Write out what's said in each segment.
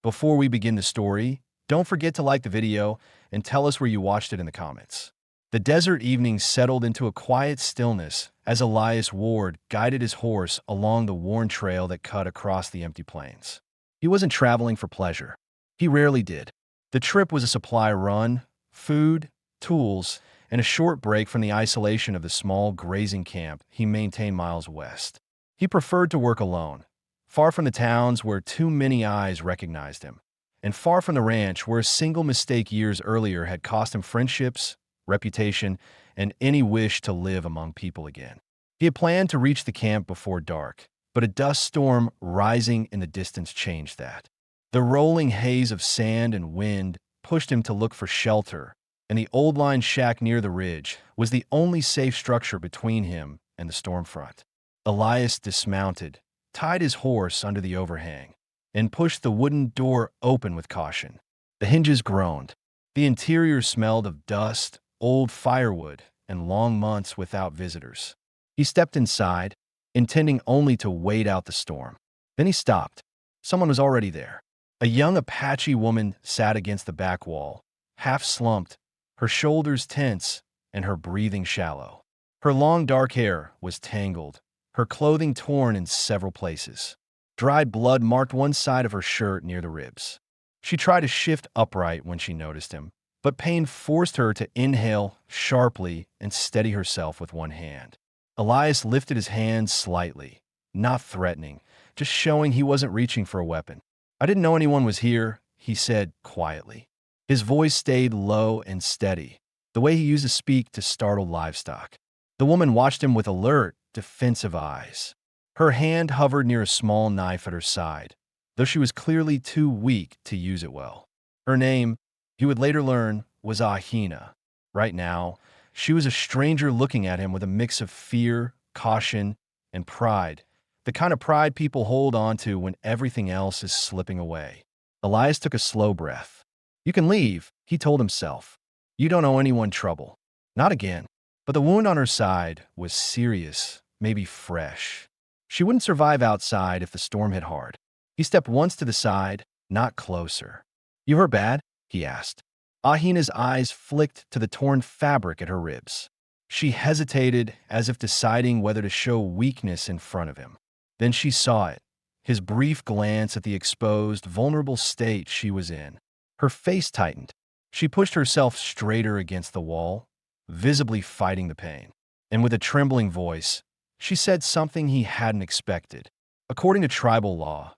Before we begin the story, don't forget to like the video and tell us where you watched it in the comments. The desert evening settled into a quiet stillness as Elias Ward guided his horse along the worn trail that cut across the empty plains. He wasn't traveling for pleasure. He rarely did. The trip was a supply run, food, tools, and a short break from the isolation of the small grazing camp he maintained miles west. He preferred to work alone, far from the towns where too many eyes recognized him, and far from the ranch where a single mistake years earlier had cost him friendships, reputation, and any wish to live among people again. He had planned to reach the camp before dark, but a dust storm rising in the distance changed that. The rolling haze of sand and wind pushed him to look for shelter, and the old line shack near the ridge was the only safe structure between him and the storm front. Elias dismounted, tied his horse under the overhang, and pushed the wooden door open with caution. The hinges groaned. The interior smelled of dust, old firewood, and long months without visitors. He stepped inside, intending only to wait out the storm. Then he stopped. Someone was already there. A young Apache woman sat against the back wall, half slumped, her shoulders tense and her breathing shallow. Her long dark hair was tangled, her clothing torn in several places. Dried blood marked one side of her shirt near the ribs. She tried to shift upright when she noticed him, but pain forced her to inhale sharply and steady herself with one hand. Elias lifted his hand slightly, not threatening, just showing he wasn't reaching for a weapon. "I didn't know anyone was here," he said quietly. His voice stayed low and steady, the way he used to speak to startled livestock. The woman watched him with alert, defensive eyes. Her hand hovered near a small knife at her side, though she was clearly too weak to use it well. Her name, he would later learn, was Ahina. Right now, she was a stranger looking at him with a mix of fear, caution, and pride, the kind of pride people hold on to when everything else is slipping away. Elias took a slow breath. "You can leave," he told himself. "You don't owe anyone trouble." Not again. But the wound on her side was serious, maybe fresh. She wouldn't survive outside if the storm hit hard. He stepped once to the side, not closer. "You hurt bad?" he asked. Ahina's eyes flicked to the torn fabric at her ribs. She hesitated, as if deciding whether to show weakness in front of him. Then she saw it, his brief glance at the exposed, vulnerable state she was in. Her face tightened. She pushed herself straighter against the wall, visibly fighting the pain. And with a trembling voice, she said something he hadn't expected. "According to tribal law,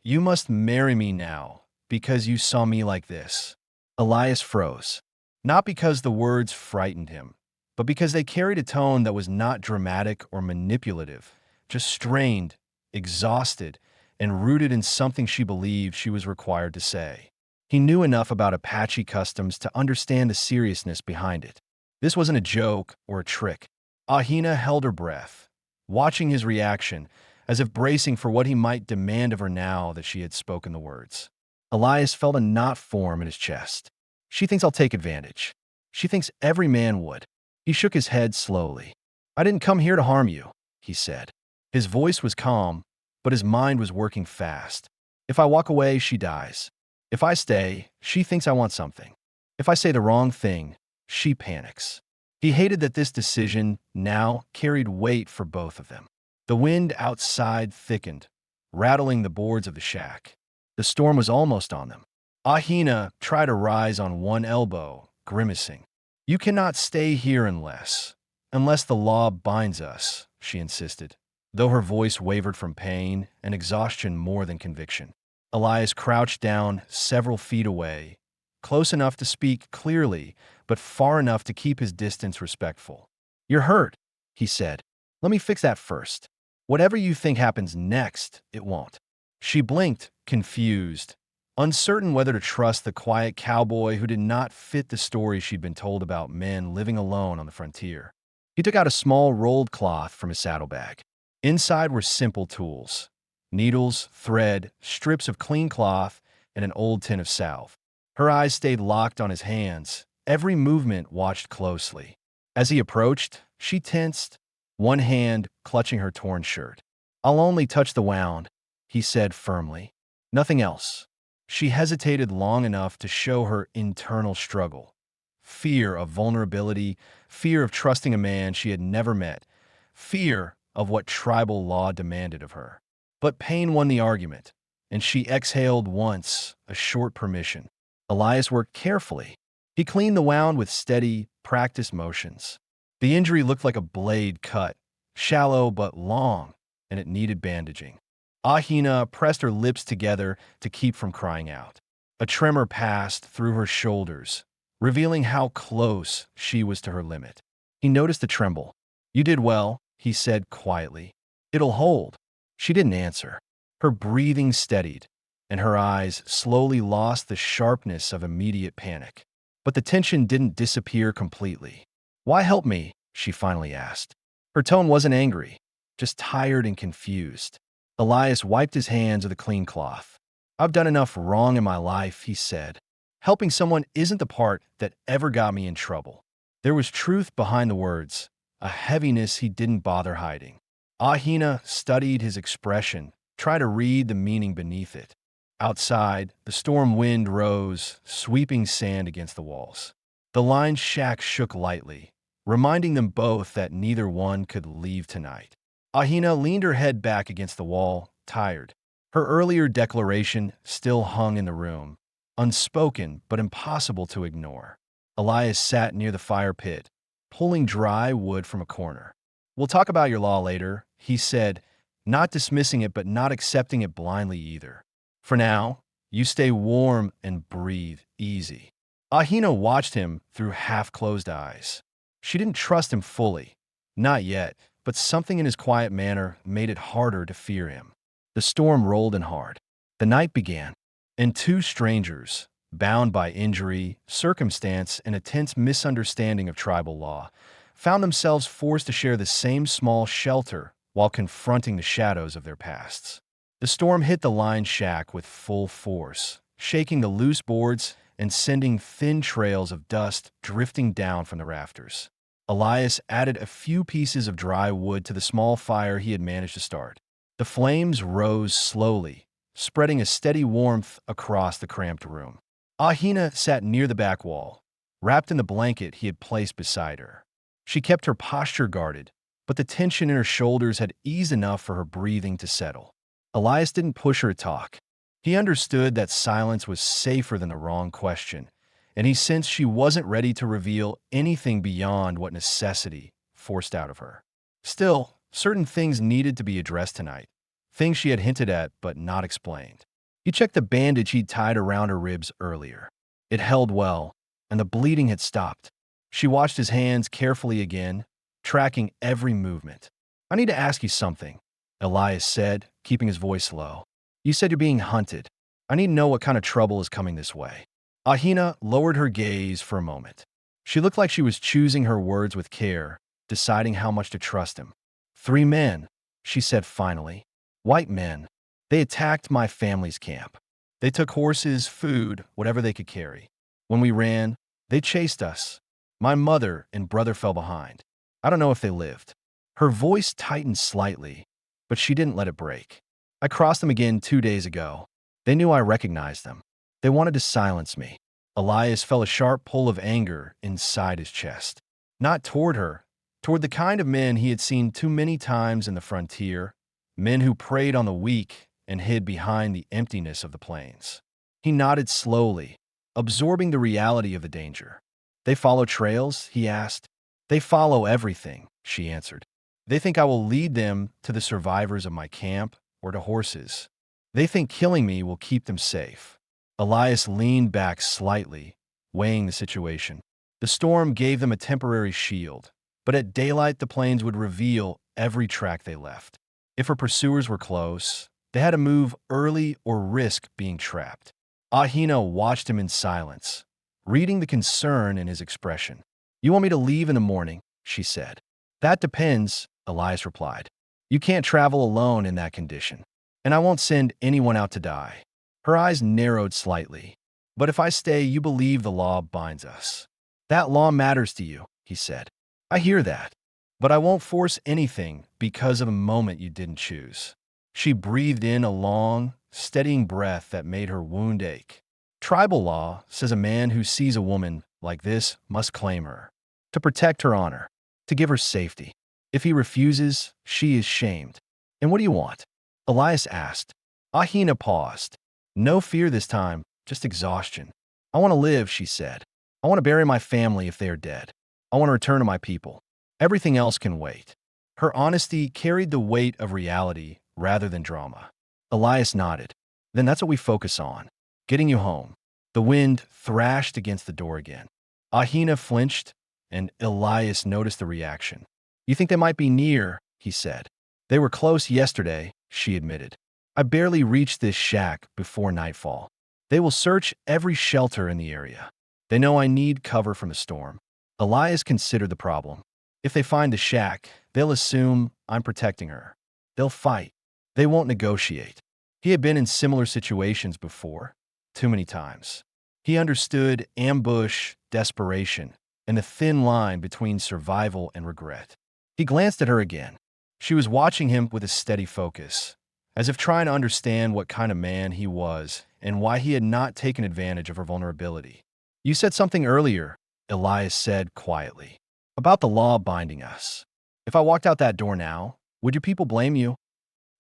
you must marry me now because you saw me like this." Elias froze, not because the words frightened him, but because they carried a tone that was not dramatic or manipulative, just strained, exhausted, and rooted in something she believed she was required to say. He knew enough about Apache customs to understand the seriousness behind it. This wasn't a joke or a trick. Ahina held her breath, watching his reaction, as if bracing for what he might demand of her now that she had spoken the words. Elias felt a knot form in his chest. "She thinks I'll take advantage. She thinks every man would." He shook his head slowly. "I didn't come here to harm you," he said. His voice was calm, but his mind was working fast. "If I walk away, she dies. If I stay, she thinks I want something. If I say the wrong thing, she panics." He hated that this decision now carried weight for both of them. The wind outside thickened, rattling the boards of the shack. The storm was almost on them. Ahina tried to rise on one elbow, grimacing. "You cannot stay here unless the law binds us," she insisted, though her voice wavered from pain and exhaustion more than conviction. Elias crouched down several feet away, close enough to speak clearly, but far enough to keep his distance respectful. "You're hurt," he said. "Let me fix that first. Whatever you think happens next, it won't." She blinked, confused, uncertain whether to trust the quiet cowboy who did not fit the story she'd been told about men living alone on the frontier. He took out a small rolled cloth from his saddlebag. Inside were simple tools: needles, thread, strips of clean cloth, and an old tin of salve. Her eyes stayed locked on his hands, every movement watched closely. As he approached, she tensed, one hand clutching her torn shirt. "I'll only touch the wound," he said firmly. "Nothing else." She hesitated long enough to show her internal struggle. Fear of vulnerability, fear of trusting a man she had never met, fear of what tribal law demanded of her. But pain won the argument, and she exhaled once, a short permission. Elias worked carefully. He cleaned the wound with steady, practiced motions. The injury looked like a blade cut, shallow but long, and it needed bandaging. Ahina pressed her lips together to keep from crying out. A tremor passed through her shoulders, revealing how close she was to her limit. He noticed the tremble. "You did well," he said quietly. "It'll hold." She didn't answer. Her breathing steadied, and her eyes slowly lost the sharpness of immediate panic. But the tension didn't disappear completely. "Why help me?" she finally asked. Her tone wasn't angry, just tired and confused. Elias wiped his hands with a clean cloth. "I've done enough wrong in my life," he said. "Helping someone isn't the part that ever got me in trouble." There was truth behind the words, a heaviness he didn't bother hiding. Ahina studied his expression, tried to read the meaning beneath it. Outside, the storm wind rose, sweeping sand against the walls. The line's shack shook lightly, reminding them both that neither one could leave tonight. Ahina leaned her head back against the wall, tired. Her earlier declaration still hung in the room, unspoken but impossible to ignore. Elias sat near the fire pit, pulling dry wood from a corner. "We'll talk about your law later," he said, not dismissing it but not accepting it blindly either. "For now, you stay warm and breathe easy." Ahina watched him through half-closed eyes. She didn't trust him fully. Not yet, but something in his quiet manner made it harder to fear him. The storm rolled in hard. The night began, and two strangers, bound by injury, circumstance, and a tense misunderstanding of tribal law, found themselves forced to share the same small shelter while confronting the shadows of their pasts. The storm hit the line shack with full force, shaking the loose boards and sending thin trails of dust drifting down from the rafters. Elias added a few pieces of dry wood to the small fire he had managed to start. The flames rose slowly, spreading a steady warmth across the cramped room. Ahina sat near the back wall, wrapped in the blanket he had placed beside her. She kept her posture guarded, but the tension in her shoulders had eased enough for her breathing to settle. Elias didn't push her to talk. He understood that silence was safer than the wrong question, and he sensed she wasn't ready to reveal anything beyond what necessity forced out of her. Still, certain things needed to be addressed tonight, things she had hinted at but not explained. He checked the bandage he'd tied around her ribs earlier. It held well, and the bleeding had stopped. She watched his hands carefully again, tracking every movement. "I need to ask you something," Elias said, keeping his voice low. "You said you're being hunted. I need to know what kind of trouble is coming this way." Ahina lowered her gaze for a moment. She looked like she was choosing her words with care, deciding how much to trust him. "3 men," she said finally. "White men. They attacked my family's camp. They took horses, food, whatever they could carry. When we ran, they chased us. My mother and brother fell behind. I don't know if they lived." Her voice tightened slightly, but she didn't let it break. "I crossed them again 2 days ago. They knew I recognized them. They wanted to silence me." Elias felt a sharp pull of anger inside his chest. Not toward her, toward the kind of men he had seen too many times in the frontier, men who preyed on the weak and hid behind the emptiness of the plains. He nodded slowly, absorbing the reality of the danger. "They follow trails?" he asked. "They follow everything," she answered. "They think I will lead them to the survivors of my camp or to horses. They think killing me will keep them safe." Elias leaned back slightly, weighing the situation. The storm gave them a temporary shield, but at daylight the plains would reveal every track they left. If her pursuers were close, they had to move early or risk being trapped. Ahina watched him in silence, reading the concern in his expression. "You want me to leave in the morning?" she said. "That depends," Elias replied. "You can't travel alone in that condition, and I won't send anyone out to die." Her eyes narrowed slightly. "But if I stay, you believe the law binds us." "That law matters to you," he said. "I hear that. But I won't force anything because of a moment you didn't choose." She breathed in a long, steadying breath that made her wound ache. Tribal law says a man who sees a woman like this must claim her, to protect her honor, to give her safety. If he refuses, she is shamed. And what do you want? Elias asked. Ahina paused. No fear this time, just exhaustion. I want to live, she said. I want to bury my family if they are dead. I want to return to my people. Everything else can wait. Her honesty carried the weight of reality rather than drama. Elias nodded. Then that's what we focus on. Getting you home. The wind thrashed against the door again. Ahina flinched, and Elias noticed the reaction. You think they might be near, he said. They were close yesterday, she admitted. I barely reached this shack before nightfall. They will search every shelter in the area. They know I need cover from the storm. Elias considered the problem. If they find the shack, they'll assume I'm protecting her. They'll fight. They won't negotiate. He had been in similar situations before, too many times. He understood ambush, desperation, and the thin line between survival and regret. He glanced at her again. She was watching him with a steady focus, as if trying to understand what kind of man he was and why he had not taken advantage of her vulnerability. You said something earlier, Elias said quietly, about the law binding us. If I walked out that door now, would your people blame you?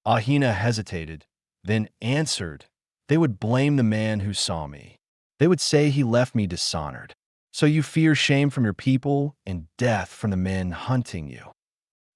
Ahina hesitated, then answered, they would blame the man who saw me. They would say he left me dishonored. So you fear shame from your people and death from the men hunting you.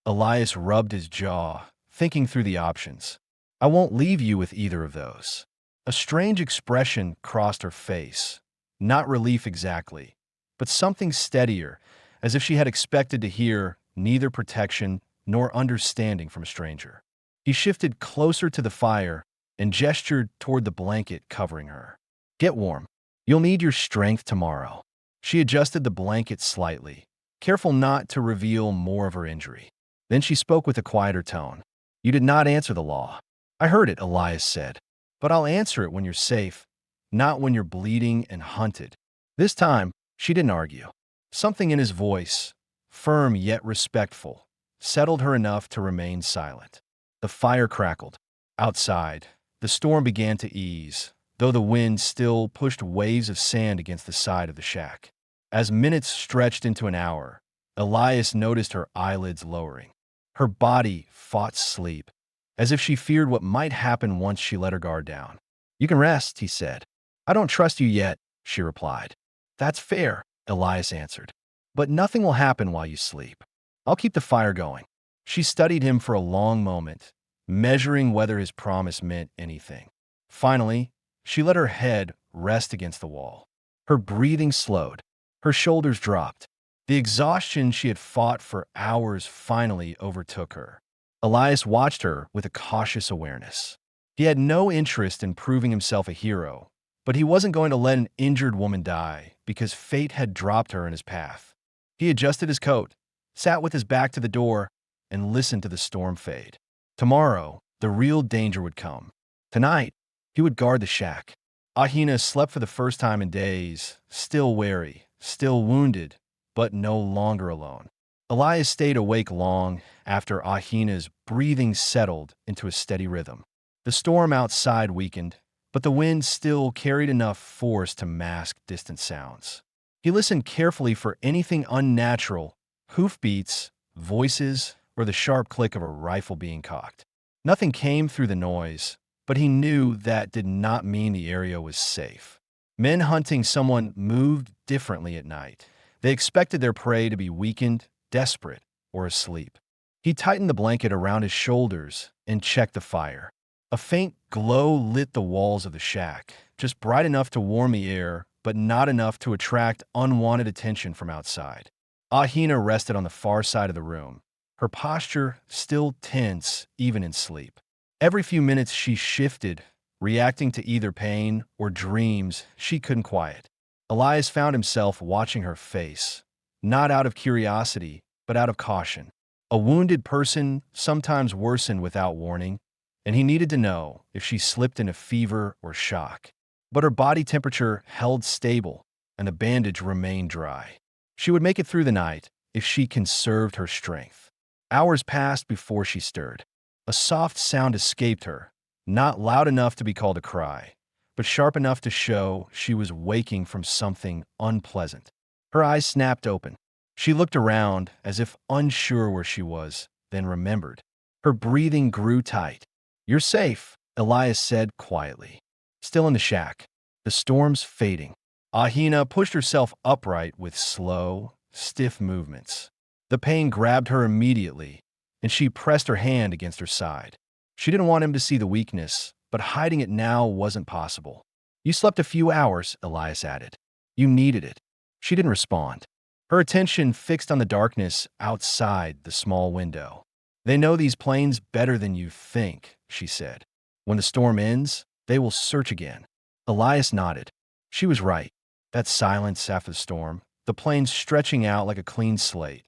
Elias rubbed his jaw, thinking through the options. I won't leave you with either of those. A strange expression crossed her face. Not relief exactly, but something steadier, as if she had expected to hear neither protection nor understanding from a stranger. He shifted closer to the fire and gestured toward the blanket covering her. Get warm. You'll need your strength tomorrow. She adjusted the blanket slightly, careful not to reveal more of her injury. Then she spoke with a quieter tone. You did not answer the law. I heard it, Elias said. But I'll answer it when you're safe, not when you're bleeding and hunted. This time, she didn't argue. Something in his voice, firm yet respectful, settled her enough to remain silent. The fire crackled. Outside, the storm began to ease, though the wind still pushed waves of sand against the side of the shack. As minutes stretched into an hour, Elias noticed her eyelids lowering. Her body fought sleep, as if she feared what might happen once she let her guard down. You can rest, he said. I don't trust you yet, she replied. That's fair, Elias answered. But nothing will happen while you sleep. I'll keep the fire going. She studied him for a long moment, measuring whether his promise meant anything. Finally, she let her head rest against the wall. Her breathing slowed. Her shoulders dropped. The exhaustion she had fought for hours finally overtook her. Elias watched her with a cautious awareness. He had no interest in proving himself a hero, but he wasn't going to let an injured woman die because fate had dropped her in his path. He adjusted his coat, sat with his back to the door, and listened to the storm fade. Tomorrow, the real danger would come. Tonight, he would guard the shack. Ahina slept for the first time in days, still wary, still wounded, but no longer alone. Elias stayed awake long after Ahina's breathing settled into a steady rhythm. The storm outside weakened, but the wind still carried enough force to mask distant sounds. He listened carefully for anything unnatural, hoofbeats, voices, or the sharp click of a rifle being cocked. Nothing came through the noise, but he knew that did not mean the area was safe. Men hunting someone moved differently at night. They expected their prey to be weakened, desperate, or asleep. He tightened the blanket around his shoulders and checked the fire. A faint glow lit the walls of the shack, just bright enough to warm the air, but not enough to attract unwanted attention from outside. Ahina rested on the far side of the room, her posture still tense even in sleep. Every few minutes she shifted, reacting to either pain or dreams she couldn't quiet. Elias found himself watching her face, not out of curiosity, but out of caution. A wounded person sometimes worsened without warning, and he needed to know if she slipped into fever or shock. But her body temperature held stable, and the bandage remained dry. She would make it through the night if she conserved her strength. Hours passed before she stirred. A soft sound escaped her, not loud enough to be called a cry, but sharp enough to show she was waking from something unpleasant. Her eyes snapped open. She looked around as if unsure where she was, then remembered. Her breathing grew tight. "You're safe," Elias said quietly. "Still in the shack. The storm's fading." Ahina pushed herself upright with slow, stiff movements. The pain grabbed her immediately, and she pressed her hand against her side. She didn't want him to see the weakness, but hiding it now wasn't possible. "You slept a few hours," Elias added. "You needed it." She didn't respond. Her attention fixed on the darkness outside the small window. "They know these plains better than you think," she said. "When the storm ends, they will search again." Elias nodded. She was right. That silence after the storm, the plains stretching out like a clean slate,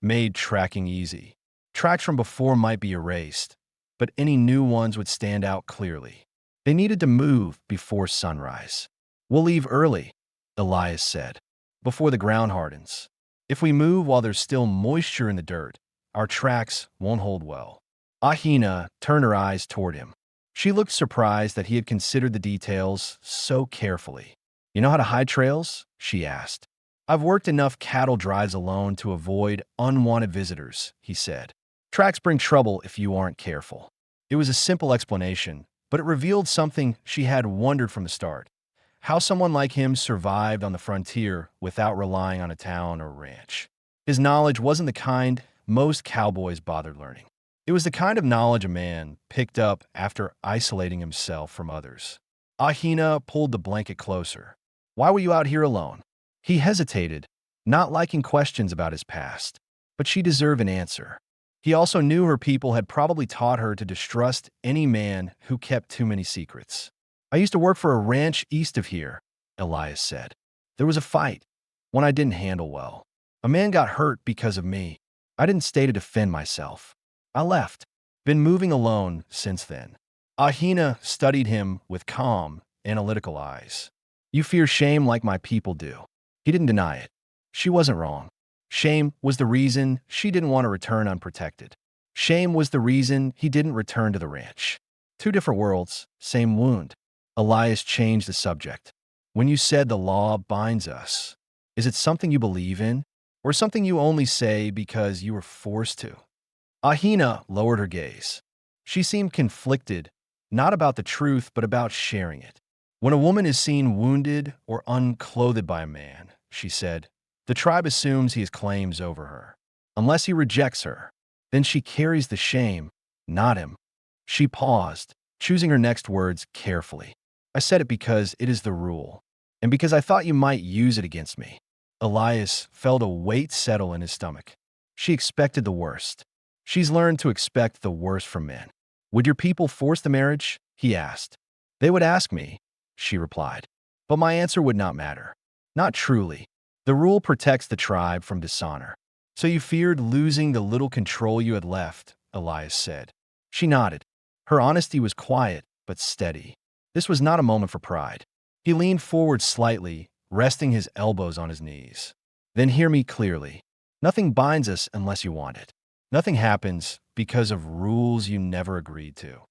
made tracking easy. Tracks from before might be erased, but any new ones would stand out clearly. They needed to move before sunrise. "We'll leave early," Elias said, "before the ground hardens. If we move while there's still moisture in the dirt, our tracks won't hold well." Ahina turned her eyes toward him. She looked surprised that he had considered the details so carefully. "You know how to hide trails?" she asked. "I've worked enough cattle drives alone to avoid unwanted visitors," he said. "Tracks bring trouble if you aren't careful." It was a simple explanation, but it revealed something she had wondered from the start: how someone like him survived on the frontier without relying on a town or ranch. His knowledge wasn't the kind most cowboys bothered learning. It was the kind of knowledge a man picked up after isolating himself from others. Ahina pulled the blanket closer. "Why were you out here alone?" He hesitated, not liking questions about his past, but she deserved an answer. He also knew her people had probably taught her to distrust any man who kept too many secrets. "I used to work for a ranch east of here," Elias said. "There was a fight, one I didn't handle well. A man got hurt because of me. I didn't stay to defend myself. I left. Been moving alone since then." Ahina studied him with calm, analytical eyes. "You fear shame like my people do." He didn't deny it. She wasn't wrong. Shame was the reason she didn't want to return unprotected. Shame was the reason he didn't return to the ranch. Two different worlds, same wound. Elias changed the subject. "When you said the law binds us, is it something you believe in, or something you only say because you were forced to?" Ahina lowered her gaze. She seemed conflicted, not about the truth, but about sharing it. "When a woman is seen wounded or unclothed by a man," she said, "the tribe assumes he has claims over her. Unless he rejects her, then she carries the shame, not him." She paused, choosing her next words carefully. "I said it because it is the rule, and because I thought you might use it against me." Elias felt a weight settle in his stomach. She expected the worst. She's learned to expect the worst from men. "Would your people force the marriage?" he asked. "They would ask me," she replied. "But my answer would not matter. Not truly. The rule protects the tribe from dishonor." "So you feared losing the little control you had left," Elias said. She nodded. Her honesty was quiet but steady. This was not a moment for pride. He leaned forward slightly, resting his elbows on his knees. "Then hear me clearly. Nothing binds us unless you want it. Nothing happens because of rules you never agreed to."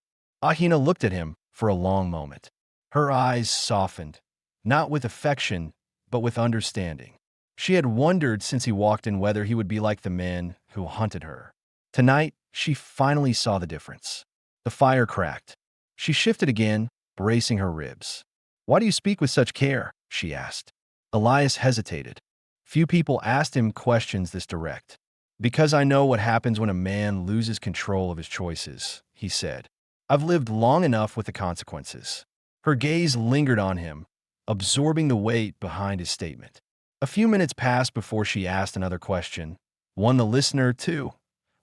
Ahina looked at him for a long moment. Her eyes softened, not with affection, but with understanding. She had wondered since he walked in whether he would be like the men who hunted her. Tonight, she finally saw the difference. The fire cracked. She shifted again, bracing her ribs. "Why do you speak with such care?" she asked. Elias hesitated. Few people asked him questions this direct. "Because I know what happens when a man loses control of his choices," he said. "I've lived long enough with the consequences." Her gaze lingered on him, absorbing the weight behind his statement. A few minutes passed before she asked another question, one the listener, too,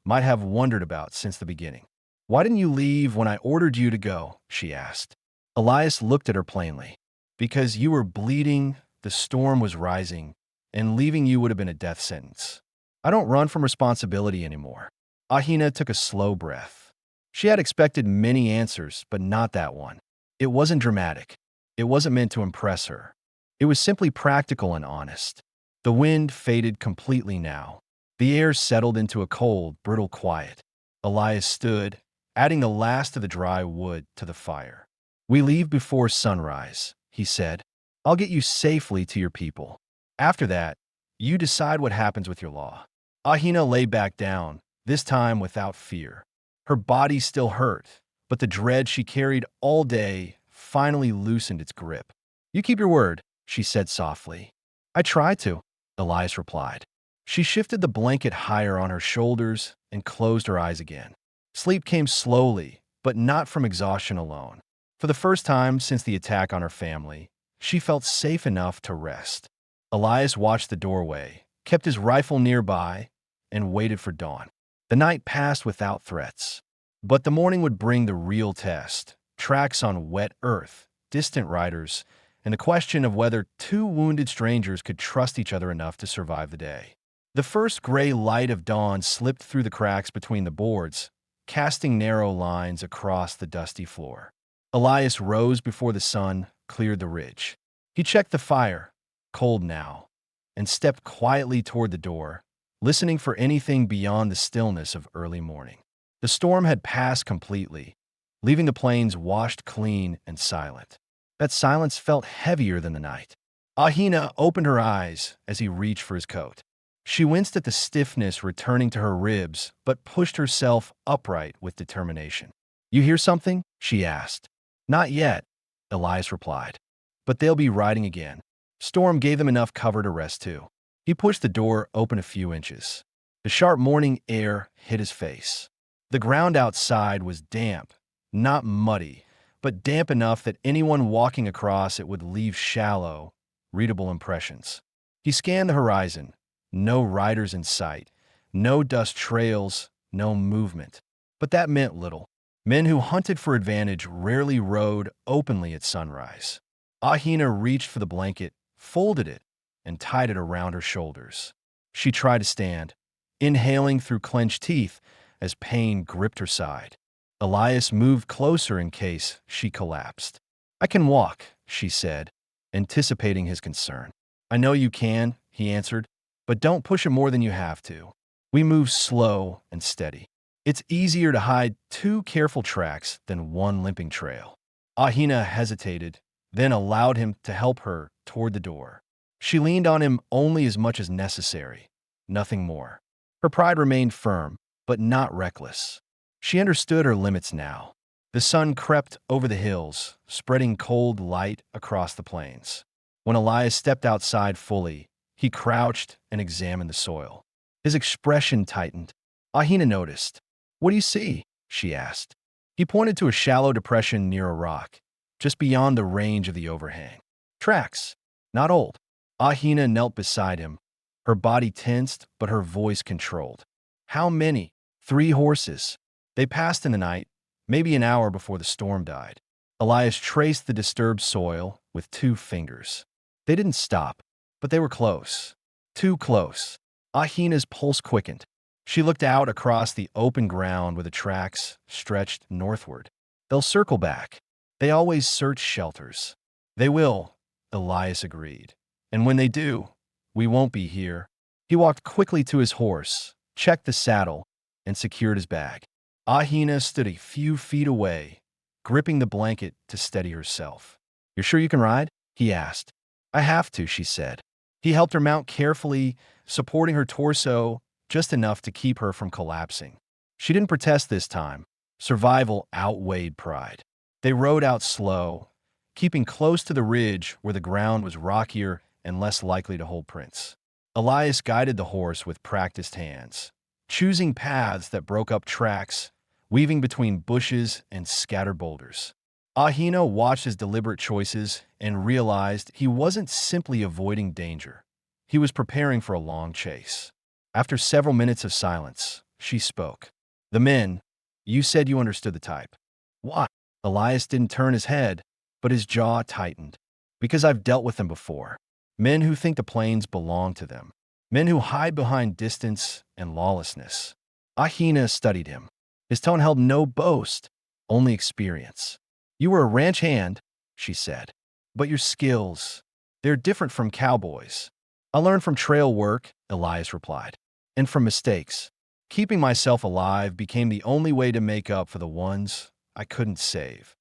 might have wondered about since the beginning. "Why didn't you leave when I ordered you to go?" she asked. Elias looked at her plainly. "Because you were bleeding, the storm was rising, and leaving you would have been a death sentence. I don't run from responsibility anymore." Ahina took a slow breath. She had expected many answers, but not that one. It wasn't dramatic. It wasn't meant to impress her. It was simply practical and honest. The wind faded completely now. The air settled into a cold, brittle quiet. Elias stood, adding the last of the dry wood to the fire. "We leave before sunrise," he said. "I'll get you safely to your people. After that, you decide what happens with your law." Ahina lay back down, this time without fear. Her body still hurt, but the dread she carried all day finally loosened its grip. "You keep your word," she said softly. "I try to," Elias replied. She shifted the blanket higher on her shoulders and closed her eyes again. Sleep came slowly, but not from exhaustion alone. For the first time since the attack on her family, she felt safe enough to rest. Elias watched the doorway, kept his rifle nearby, and waited for dawn. The night passed without threats. But the morning would bring the real test: tracks on wet earth, distant riders, and the question of whether two wounded strangers could trust each other enough to survive the day. The first gray light of dawn slipped through the cracks between the boards, casting narrow lines across the dusty floor. Elias rose before the sun cleared the ridge. He checked the fire, cold now, and stepped quietly toward the door, listening for anything beyond the stillness of early morning. The storm had passed completely, leaving the plains washed clean and silent. That silence felt heavier than the night. Ahina opened her eyes as he reached for his coat. She winced at the stiffness returning to her ribs, but pushed herself upright with determination. "You hear something?" she asked. "Not yet," Elias replied. "But they'll be riding again." Storm gave them enough cover to rest too. He pushed the door open a few inches. The sharp morning air hit his face. The ground outside was damp, not muddy, but damp enough that anyone walking across it would leave shallow, readable impressions. He scanned the horizon. No riders in sight, no dust trails, no movement. But that meant little. Men who hunted for advantage rarely rode openly at sunrise. Ahina reached for the blanket, folded it, and tied it around her shoulders. She tried to stand, inhaling through clenched teeth as pain gripped her side. Elias moved closer in case she collapsed. "I can walk," she said, anticipating his concern. "I know you can," he answered, "but don't push it more than you have to." We move slow and steady. It's easier to hide two careful tracks than one limping trail. Ahina hesitated, then allowed him to help her toward the door. She leaned on him only as much as necessary, nothing more. Her pride remained firm, but not reckless. She understood her limits now. The sun crept over the hills, spreading cold light across the plains. When Elias stepped outside fully, he crouched and examined the soil. His expression tightened. Ahina noticed. "What do you see?" she asked. He pointed to a shallow depression near a rock, just beyond the range of the overhang. "Tracks. Not old." Ahina knelt beside him, her body tensed but her voice controlled. "How many?" "3 horses. They passed in the night, maybe an hour before the storm died." Elias traced the disturbed soil with 2 fingers. They didn't stop, but they were close. Too close. Ahina's pulse quickened. She looked out across the open ground where the tracks stretched northward. "They'll circle back. They always search shelters." "They will," Elias agreed. "And when they do, we won't be here." He walked quickly to his horse, checked the saddle, and secured his bag. Ahina stood a few feet away, gripping the blanket to steady herself. "You're sure you can ride?" he asked. "I have to," she said. He helped her mount carefully, supporting her torso just enough to keep her from collapsing. She didn't protest this time. Survival outweighed pride. They rode out slow, keeping close to the ridge where the ground was rockier and less likely to hold prints. Elias guided the horse with practiced hands, choosing paths that broke up tracks, weaving between bushes and scattered boulders. Ahina watched his deliberate choices and realized he wasn't simply avoiding danger. He was preparing for a long chase. After several minutes of silence, she spoke. "The men, you said you understood the type." "Why?" Elias didn't turn his head, but his jaw tightened. "Because I've dealt with them before. Men who think the plains belong to them. Men who hide behind distance and lawlessness." Ahina studied him. His tone held no boast, only experience. "You were a ranch hand," she said. "But your skills, they're different from cowboys." "I learned from trail work," Elias replied. "And from mistakes." Keeping myself alive became the only way to make up for the ones I couldn't save.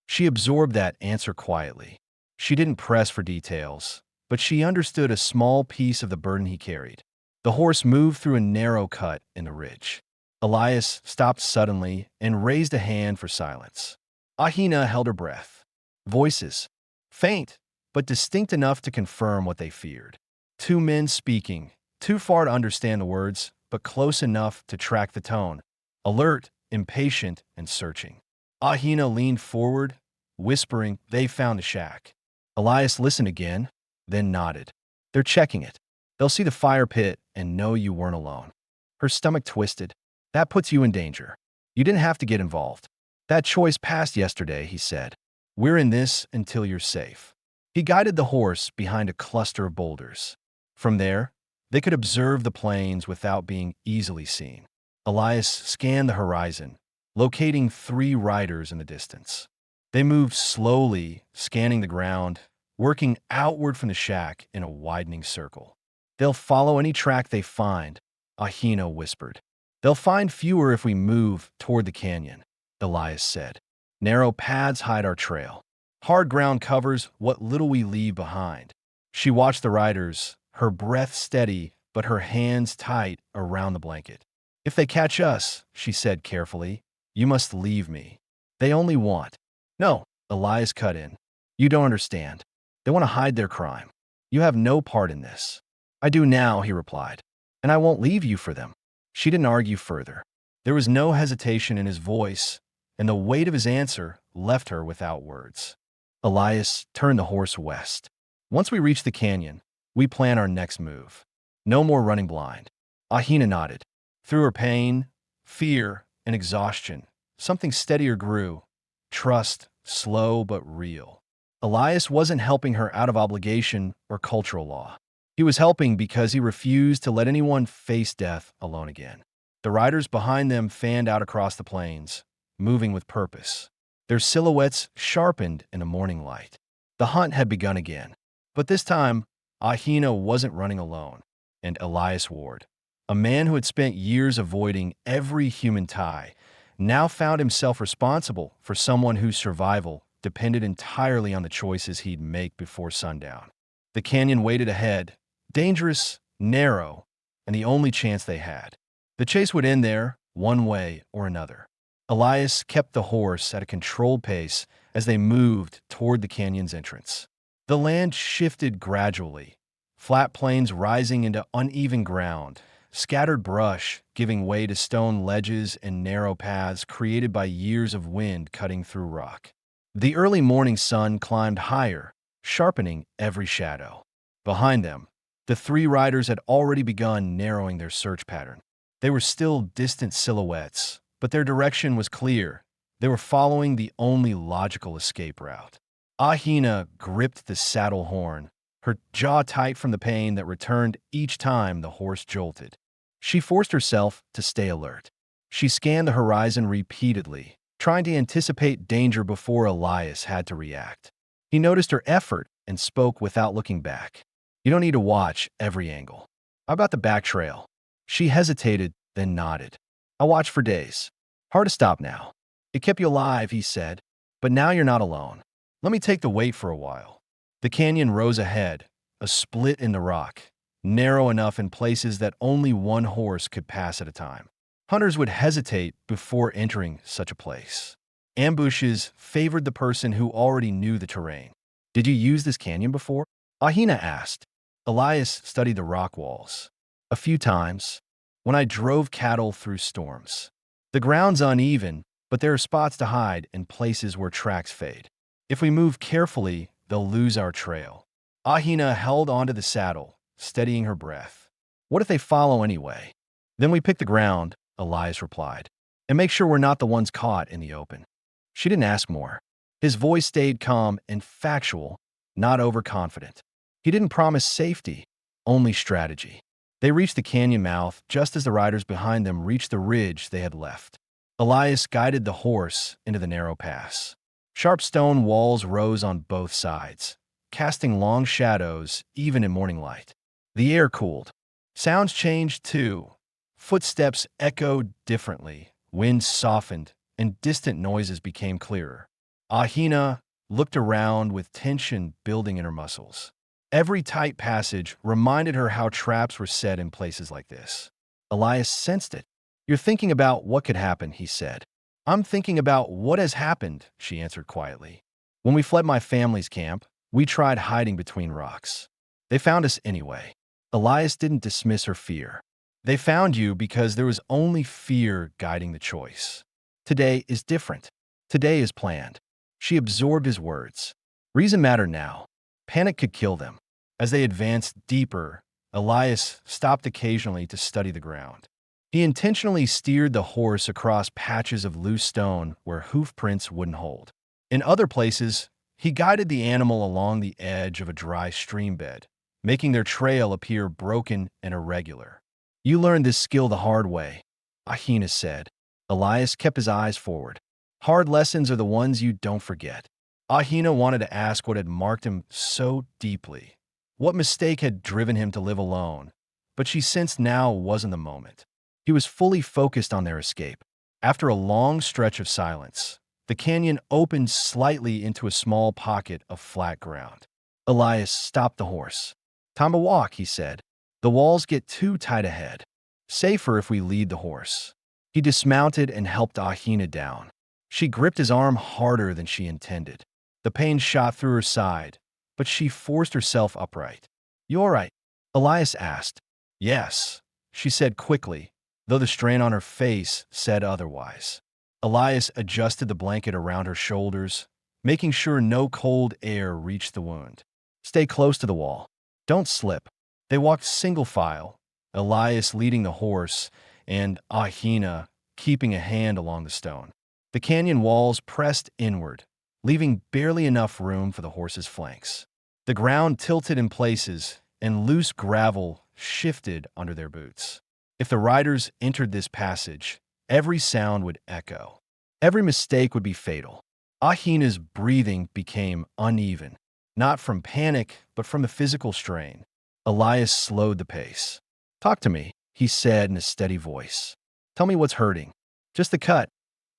She absorbed that answer quietly. She didn't press for details, but she understood a small piece of the burden he carried. The horse moved through a narrow cut in the ridge. Elias stopped suddenly and raised a hand for silence. Ahina held her breath. Voices, faint, but distinct enough to confirm what they feared. Two men speaking, too far to understand the words, but close enough to track the tone. Alert, impatient, and searching. Ahina leaned forward, whispering, "They found the shack." Elias listened again, then nodded. "They're checking it. They'll see the fire pit and know you weren't alone." Her stomach twisted. "That puts you in danger. You didn't have to get involved. That choice passed yesterday," he said. "We're in this until you're safe." He guided the horse behind a cluster of boulders. From there, they could observe the plains without being easily seen. Elias scanned the horizon, locating 3 riders in the distance. They moved slowly, scanning the ground, working outward from the shack in a widening circle. "They'll follow any track they find," Ahina whispered. "They'll find fewer if we move toward the canyon," Elias said. "Narrow paths hide our trail. Hard ground covers what little we leave behind." She watched the riders, her breath steady but her hands tight around the blanket. "If they catch us," she said carefully, "you must leave me. They only want—" "No," Elias cut in. "You don't understand. They want to hide their crime. You have no part in this." "I do now," he replied, "and I won't leave you for them." She didn't argue further. There was no hesitation in his voice, and the weight of his answer left her without words. Elias turned the horse west. "Once we reach the canyon, we plan our next move. No more running blind." Ahina nodded. Through her pain, fear, and exhaustion, something steadier grew. Trust, slow but real. Elias wasn't helping her out of obligation or cultural law. He was helping because he refused to let anyone face death alone again. The riders behind them fanned out across the plains, moving with purpose. Their silhouettes sharpened in the morning light. The hunt had begun again. But this time, Ahina wasn't running alone, and Elias Ward, a man who had spent years avoiding every human tie, now found himself responsible for someone whose survival depended entirely on the choices he'd make before sundown. The canyon waited ahead, dangerous, narrow, and the only chance they had. The chase would end there, one way or another. Elias kept the horse at a controlled pace as they moved toward the canyon's entrance. The land shifted gradually, flat plains rising into uneven ground, scattered brush giving way to stone ledges and narrow paths created by years of wind cutting through rock. The early morning sun climbed higher, sharpening every shadow. Behind them, the 3 riders had already begun narrowing their search pattern. They were still distant silhouettes, but their direction was clear. They were following the only logical escape route. Ahina gripped the saddle horn, her jaw tight from the pain that returned each time the horse jolted. She forced herself to stay alert. She scanned the horizon repeatedly, trying to anticipate danger before Elias had to react. He noticed her effort and spoke without looking back. "You don't need to watch every angle. How about the back trail?" She hesitated, then nodded. "I watched for days. Hard to stop now. It kept you alive," he said, "but now you're not alone. Let me take the weight for a while." The canyon rose ahead, a split in the rock, narrow enough in places that only one horse could pass at a time. Hunters would hesitate before entering such a place. Ambushes favored the person who already knew the terrain. "Did you use this canyon before?" Ahina asked. Elias studied the rock walls. "A few times, when I drove cattle through storms. The ground's uneven, but there are spots to hide and places where tracks fade. If we move carefully, they'll lose our trail." Ahina held onto the saddle, steadying her breath. "What if they follow anyway?" "Then we pick the ground," Elias replied, "and make sure we're not the ones caught in the open." She didn't ask more. His voice stayed calm and factual, not overconfident. He didn't promise safety, only strategy. They reached the canyon mouth just as the riders behind them reached the ridge they had left. Elias guided the horse into the narrow pass. Sharp stone walls rose on both sides, casting long shadows even in morning light. The air cooled. Sounds changed too. Footsteps echoed differently, wind softened, and distant noises became clearer. Ahina looked around with tension building in her muscles. Every tight passage reminded her how traps were set in places like this. Elias sensed it. "You're thinking about what could happen," he said. "I'm thinking about what has happened," she answered quietly. "When we fled my family's camp, we tried hiding between rocks. They found us anyway." Elias didn't dismiss her fear. "They found you because there was only fear guiding the choice. Today is different. Today is planned." She absorbed his words. Reason mattered now. Panic could kill them. As they advanced deeper, Elias stopped occasionally to study the ground. He intentionally steered the horse across patches of loose stone where hoof prints wouldn't hold. In other places, he guided the animal along the edge of a dry stream bed, making their trail appear broken and irregular. "You learned this skill the hard way," Ahina said. Elias kept his eyes forward. "Hard lessons are the ones you don't forget." Ahina wanted to ask what had marked him so deeply, what mistake had driven him to live alone, but she sensed now wasn't the moment. He was fully focused on their escape. After a long stretch of silence, the canyon opened slightly into a small pocket of flat ground. Elias stopped the horse. "Time to walk," he said. "The walls get too tight ahead. Safer if we lead the horse." He dismounted and helped Ahina down. She gripped his arm harder than she intended. The pain shot through her side, but she forced herself upright. "You all right?" Elias asked. "Yes," she said quickly, though the strain on her face said otherwise. Elias adjusted the blanket around her shoulders, making sure no cold air reached the wound. "Stay close to the wall. Don't slip." They walked single file, Elias leading the horse and Ahina keeping a hand along the stone. The canyon walls pressed inward, leaving barely enough room for the horse's flanks. The ground tilted in places, and loose gravel shifted under their boots. If the riders entered this passage, every sound would echo. Every mistake would be fatal. Ahina's breathing became uneven, not from panic, but from the physical strain. Elias slowed the pace. "Talk to me," he said in a steady voice. "Tell me what's hurting." "Just the cut,"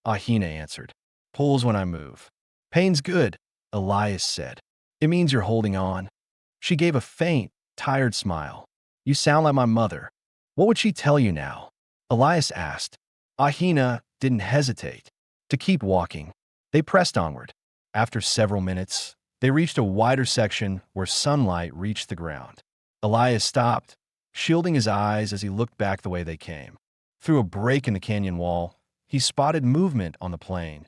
Ahina answered. "Pulls when I move." "Pain's good," Elias said. "It means you're holding on." She gave a faint, tired smile. "You sound like my mother." "What would she tell you now?" Elias asked. Ahina didn't hesitate to keep walking. They pressed onward. After several minutes, they reached a wider section where sunlight reached the ground. Elias stopped, shielding his eyes as he looked back the way they came. Through a break in the canyon wall, he spotted movement on the plain.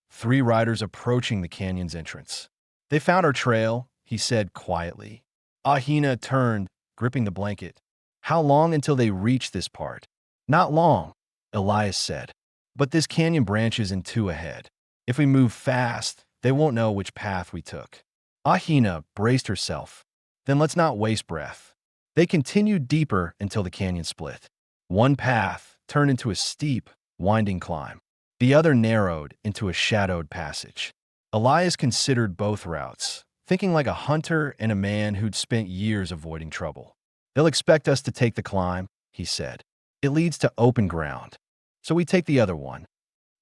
3 riders approaching the canyon's entrance. "They found our trail," he said quietly. Ahina turned, gripping the blanket. "How long until they reach this part?" "Not long," Elias said. "But this canyon branches in 2 ahead. If we move fast, they won't know which path we took." Ahina braced herself. "Then let's not waste breath." They continued deeper until the canyon split. One path turned into a steep, winding climb. The other narrowed into a shadowed passage. Elias considered both routes, thinking like a hunter and a man who'd spent years avoiding trouble. "They'll expect us to take the climb," he said. "It leads to open ground. So we take the other one."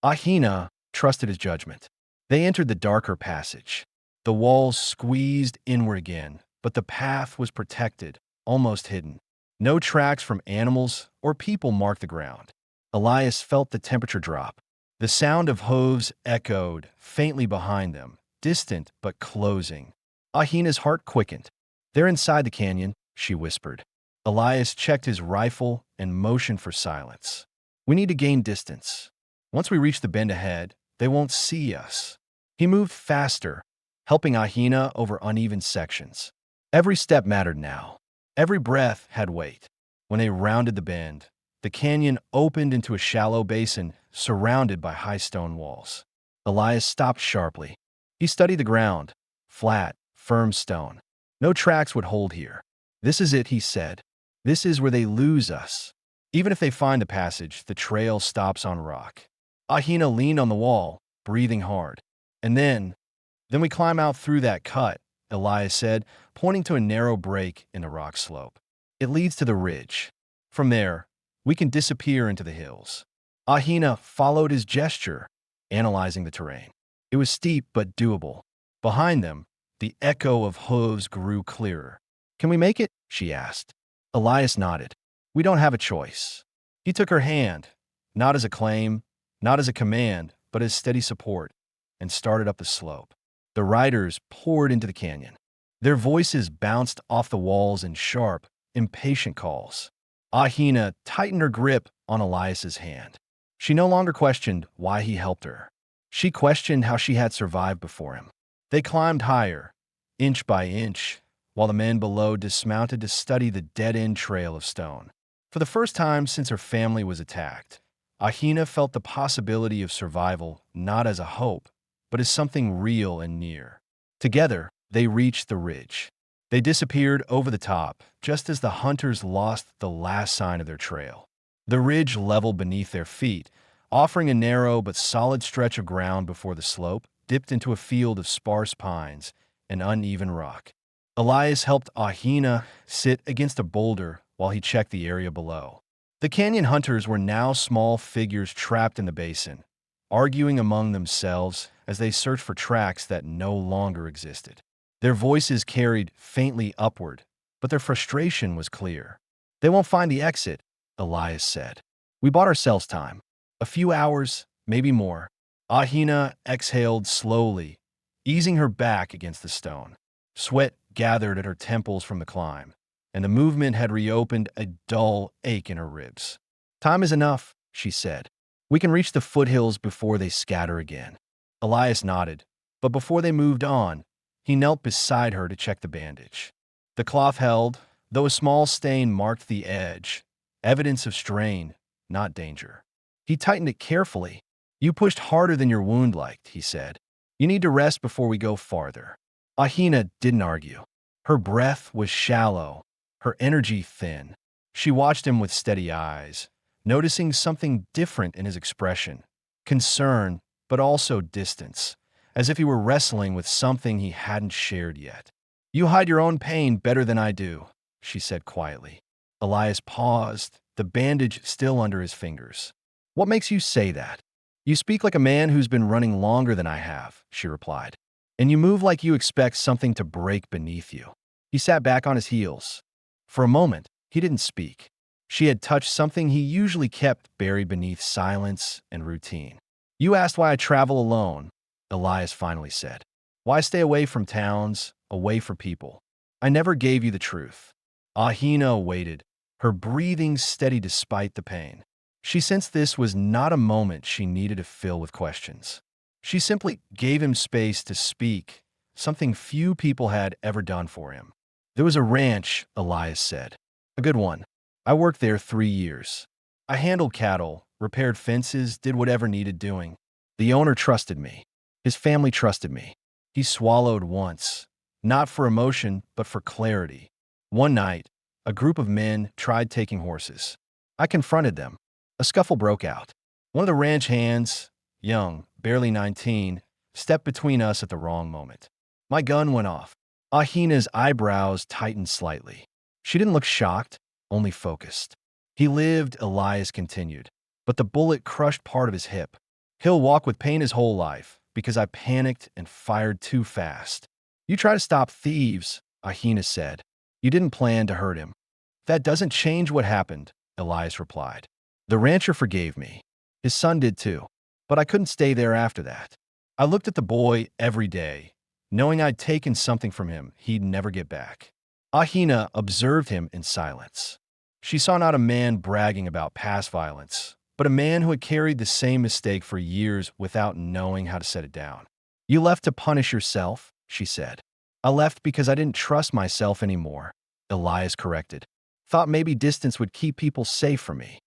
Ahina trusted his judgment. They entered the darker passage. The walls squeezed inward again, but the path was protected, almost hidden. No tracks from animals or people marked the ground. Elias felt the temperature drop. The sound of hooves echoed faintly behind them, distant but closing. Ahina's heart quickened. "They're inside the canyon," she whispered. Elias checked his rifle and motioned for silence. "We need to gain distance. Once we reach the bend ahead, they won't see us." He moved faster, helping Ahina over uneven sections. Every step mattered now. Every breath had weight. When they rounded the bend, the canyon opened into a shallow basin surrounded by high stone walls. Elias stopped sharply. He studied the ground. Flat, firm stone. No tracks would hold here. "This is it," he said. "This is where they lose us. Even if they find the passage, the trail stops on rock." Ahina leaned on the wall, breathing hard. "And then we climb out through that cut," Elias said, pointing to a narrow break in the rock slope. "It leads to the ridge. From there, We can disappear into the hills. Ahina followed his gesture, analyzing the terrain. It was steep but doable. Behind them, the echo of hooves grew clearer. Can we make it? She asked. Elias nodded. We don't have a choice. He took her hand, not as a claim, not as a command, but as steady support, and started up the slope. The riders poured into the canyon. Their voices bounced off the walls in sharp, impatient calls. Ahina tightened her grip on Elias's hand. She no longer questioned why he helped her. She questioned how she had survived before him. They climbed higher, inch by inch, while the men below dismounted to study the dead-end trail of stone. For the first time since her family was attacked, Ahina felt the possibility of survival not as a hope, but as something real and near. Together, they reached the ridge. They disappeared over the top, just as the hunters lost the last sign of their trail. The ridge leveled beneath their feet, offering a narrow but solid stretch of ground before the slope dipped into a field of sparse pines and uneven rock. Elias helped Ahina sit against a boulder while he checked the area below. The canyon hunters were now small figures trapped in the basin, arguing among themselves as they searched for tracks that no longer existed. Their voices carried faintly upward, but their frustration was clear. They won't find the exit, Elias said. We bought ourselves time. A few hours, maybe more. Ahina exhaled slowly, easing her back against the stone. Sweat gathered at her temples from the climb, and the movement had reopened a dull ache in her ribs. Time is enough, she said. We can reach the foothills before they scatter again. Elias nodded, but before they moved on, he knelt beside her to check the bandage. The cloth held, though a small stain marked the edge, evidence of strain, not danger. He tightened it carefully. You pushed harder than your wound liked, he said. You need to rest before we go farther. Ahina didn't argue. Her breath was shallow, her energy thin. She watched him with steady eyes, noticing something different in his expression. Concern, but also distance, as if he were wrestling with something he hadn't shared yet. You hide your own pain better than I do, she said quietly. Elias paused, the bandage still under his fingers. What makes you say that? You speak like a man who's been running longer than I have, she replied. And you move like you expect something to break beneath you. He sat back on his heels. For a moment, he didn't speak. She had touched something he usually kept buried beneath silence and routine. You asked why I travel alone, Elias finally said. Why stay away from towns, away from people? I never gave you the truth. Ahina waited, her breathing steady despite the pain. She sensed this was not a moment she needed to fill with questions. She simply gave him space to speak, something few people had ever done for him. There was a ranch, Elias said. A good one. I worked there 3 years. I handled cattle, repaired fences, did whatever needed doing. The owner trusted me. His family trusted me. He swallowed once, not for emotion, but for clarity. One night, a group of men tried taking horses. I confronted them. A scuffle broke out. One of the ranch hands, young, barely 19, stepped between us at the wrong moment. My gun went off. Ahina's eyebrows tightened slightly. She didn't look shocked, only focused. He lived, Elias continued, but the bullet crushed part of his hip. He'll walk with pain his whole life, because I panicked and fired too fast. You try to stop thieves, Ahina said. You didn't plan to hurt him. That doesn't change what happened, Elias replied. The rancher forgave me. His son did too. But I couldn't stay there after that. I looked at the boy every day, knowing I'd taken something from him he'd never get back. Ahina observed him in silence. She saw not a man bragging about past violence, but a man who had carried the same mistake for years without knowing how to set it down. You left to punish yourself, she said. I left because I didn't trust myself anymore, Elias corrected. Thought maybe distance would keep people safe from me.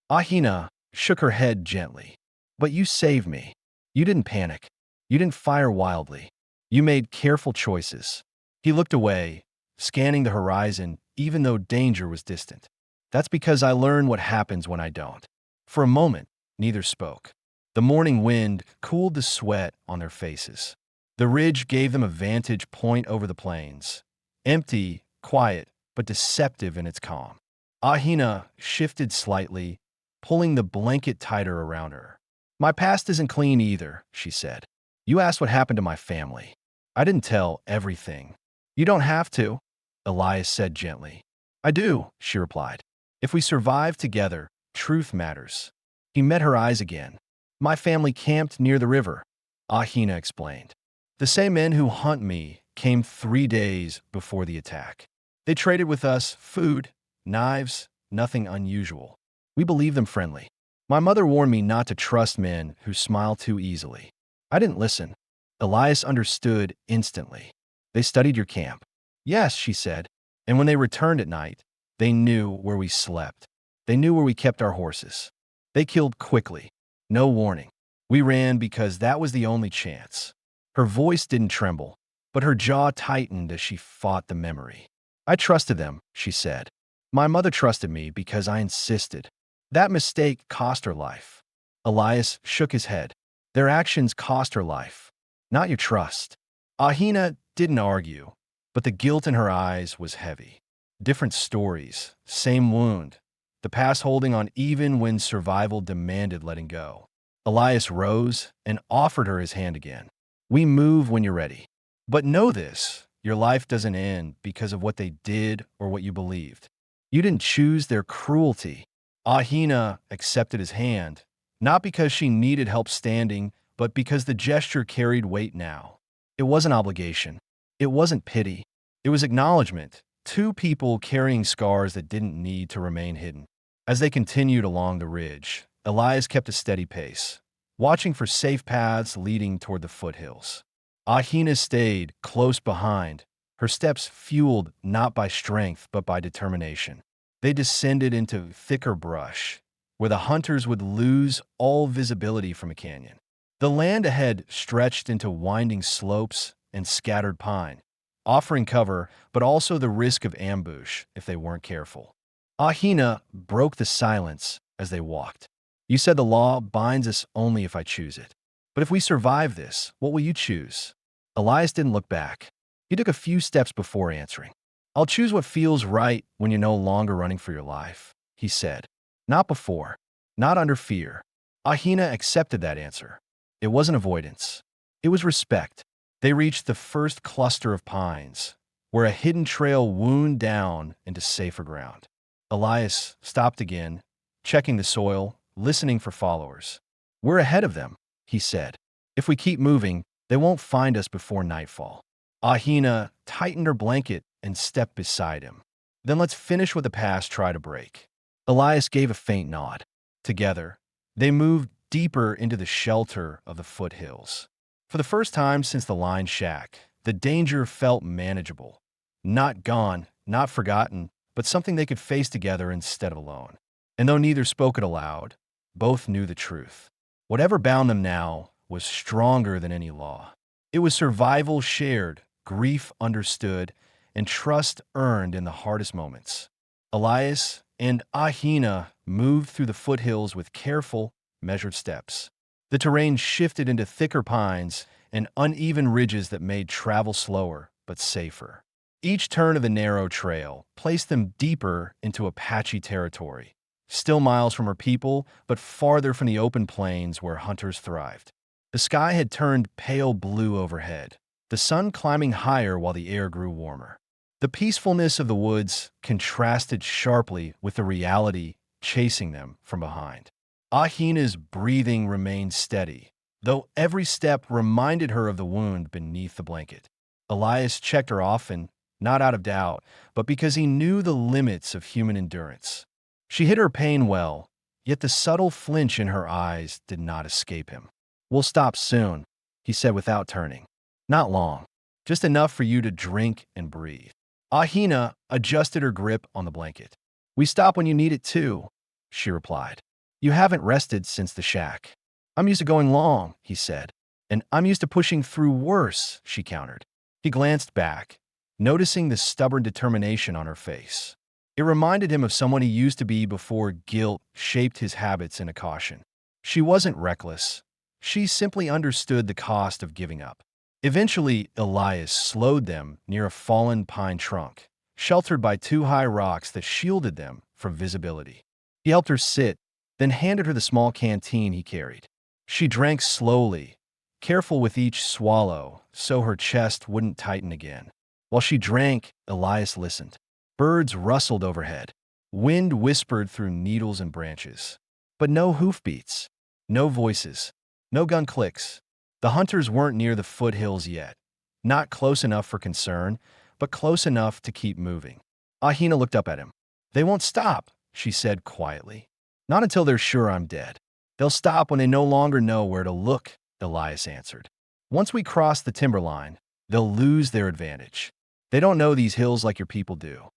Ahina shook her head gently. But you saved me. You didn't panic. You didn't fire wildly. You made careful choices. He looked away, scanning the horizon, even though danger was distant. That's because I learned what happens when I don't. For a moment, neither spoke. The morning wind cooled the sweat on their faces. The ridge gave them a vantage point over the plains, empty, quiet, but deceptive in its calm. Ahina shifted slightly, pulling the blanket tighter around her. My past isn't clean either, she said. You asked what happened to my family. I didn't tell everything. You don't have to, Elias said gently. I do, she replied. If we survive together, truth matters. He met her eyes again. My family camped near the river, Ahina explained. The same men who hunt me came 3 days before the attack. They traded with us food, knives, nothing unusual. We believed them friendly. My mother warned me not to trust men who smile too easily. I didn't listen. Elias understood instantly. They studied your camp. Yes, she said. And when they returned at night, they knew where we slept. They knew where we kept our horses. They killed quickly. No warning. We ran because that was the only chance. Her voice didn't tremble, but her jaw tightened as she fought the memory. I trusted them, she said. My mother trusted me because I insisted. That mistake cost her life. Elias shook his head. Their actions cost her life, not your trust. Ahina didn't argue, but the guilt in her eyes was heavy. Different stories, same wound, the past holding on even when survival demanded letting go. Elias rose and offered her his hand again. We move when you're ready. But know this, your life doesn't end because of what they did or what you believed. You didn't choose their cruelty. Ahina accepted his hand, not because she needed help standing, but because the gesture carried weight now. It wasn't obligation. It wasn't pity. It was acknowledgement. Two people carrying scars that didn't need to remain hidden. As they continued along the ridge, Elias kept a steady pace, watching for safe paths leading toward the foothills. Ahina stayed close behind, her steps fueled not by strength but by determination. They descended into thicker brush, where the hunters would lose all visibility from a canyon. The land ahead stretched into winding slopes and scattered pine, offering cover but also the risk of ambush if they weren't careful. Ahina broke the silence as they walked. You said the law binds us only if I choose it. But if we survive this, what will you choose? Elias didn't look back. He took a few steps before answering. I'll choose what feels right when you're no longer running for your life, he said. Not before. Not under fear. Ahina accepted that answer. It wasn't avoidance. It was respect. They reached the first cluster of pines, where a hidden trail wound down into safer ground. Elias stopped again, checking the soil, listening for followers. We're ahead of them, he said. If we keep moving, they won't find us before nightfall. Ahina tightened her blanket and stepped beside him. Then let's finish what the past tried to break. Elias gave a faint nod. Together, they moved deeper into the shelter of the foothills. For the first time since the line shack, the danger felt manageable. Not gone, not forgotten, but something they could face together instead of alone. And though neither spoke it aloud, both knew the truth. Whatever bound them now was stronger than any law. It was survival shared, grief understood, and trust earned in the hardest moments. Elias and Ahina moved through the foothills with careful, measured steps. The terrain shifted into thicker pines and uneven ridges that made travel slower but safer. Each turn of the narrow trail placed them deeper into Apache territory, still miles from her people, but farther from the open plains where hunters thrived. The sky had turned pale blue overhead, the sun climbing higher while the air grew warmer. The peacefulness of the woods contrasted sharply with the reality chasing them from behind. Ahina's breathing remained steady, though every step reminded her of the wound beneath the blanket. Elias checked her often, not out of doubt, but because he knew the limits of human endurance. She hid her pain well, yet the subtle flinch in her eyes did not escape him. We'll stop soon, he said without turning. Not long, just enough for you to drink and breathe. Ahina adjusted her grip on the blanket. We stop when you need it too, she replied. You haven't rested since the shack. I'm used to going long, he said. And I'm used to pushing through worse, she countered. He glanced back, noticing the stubborn determination on her face. It reminded him of someone he used to be before guilt shaped his habits into caution. She wasn't reckless. She simply understood the cost of giving up. Eventually, Elias slowed them near a fallen pine trunk, sheltered by two high rocks that shielded them from visibility. He helped her sit, then handed her the small canteen he carried. She drank slowly, careful with each swallow so her chest wouldn't tighten again. While she drank, Elias listened. Birds rustled overhead. Wind whispered through needles and branches. But no hoofbeats, no voices, no gun clicks. The hunters weren't near the foothills yet. Not close enough for concern, but close enough to keep moving. Ahina looked up at him. "They won't stop," she said quietly. "Not until they're sure I'm dead. They'll stop when they no longer know where to look," Elias answered. "Once we cross the timberline, they'll lose their advantage. They don't know these hills like your people do."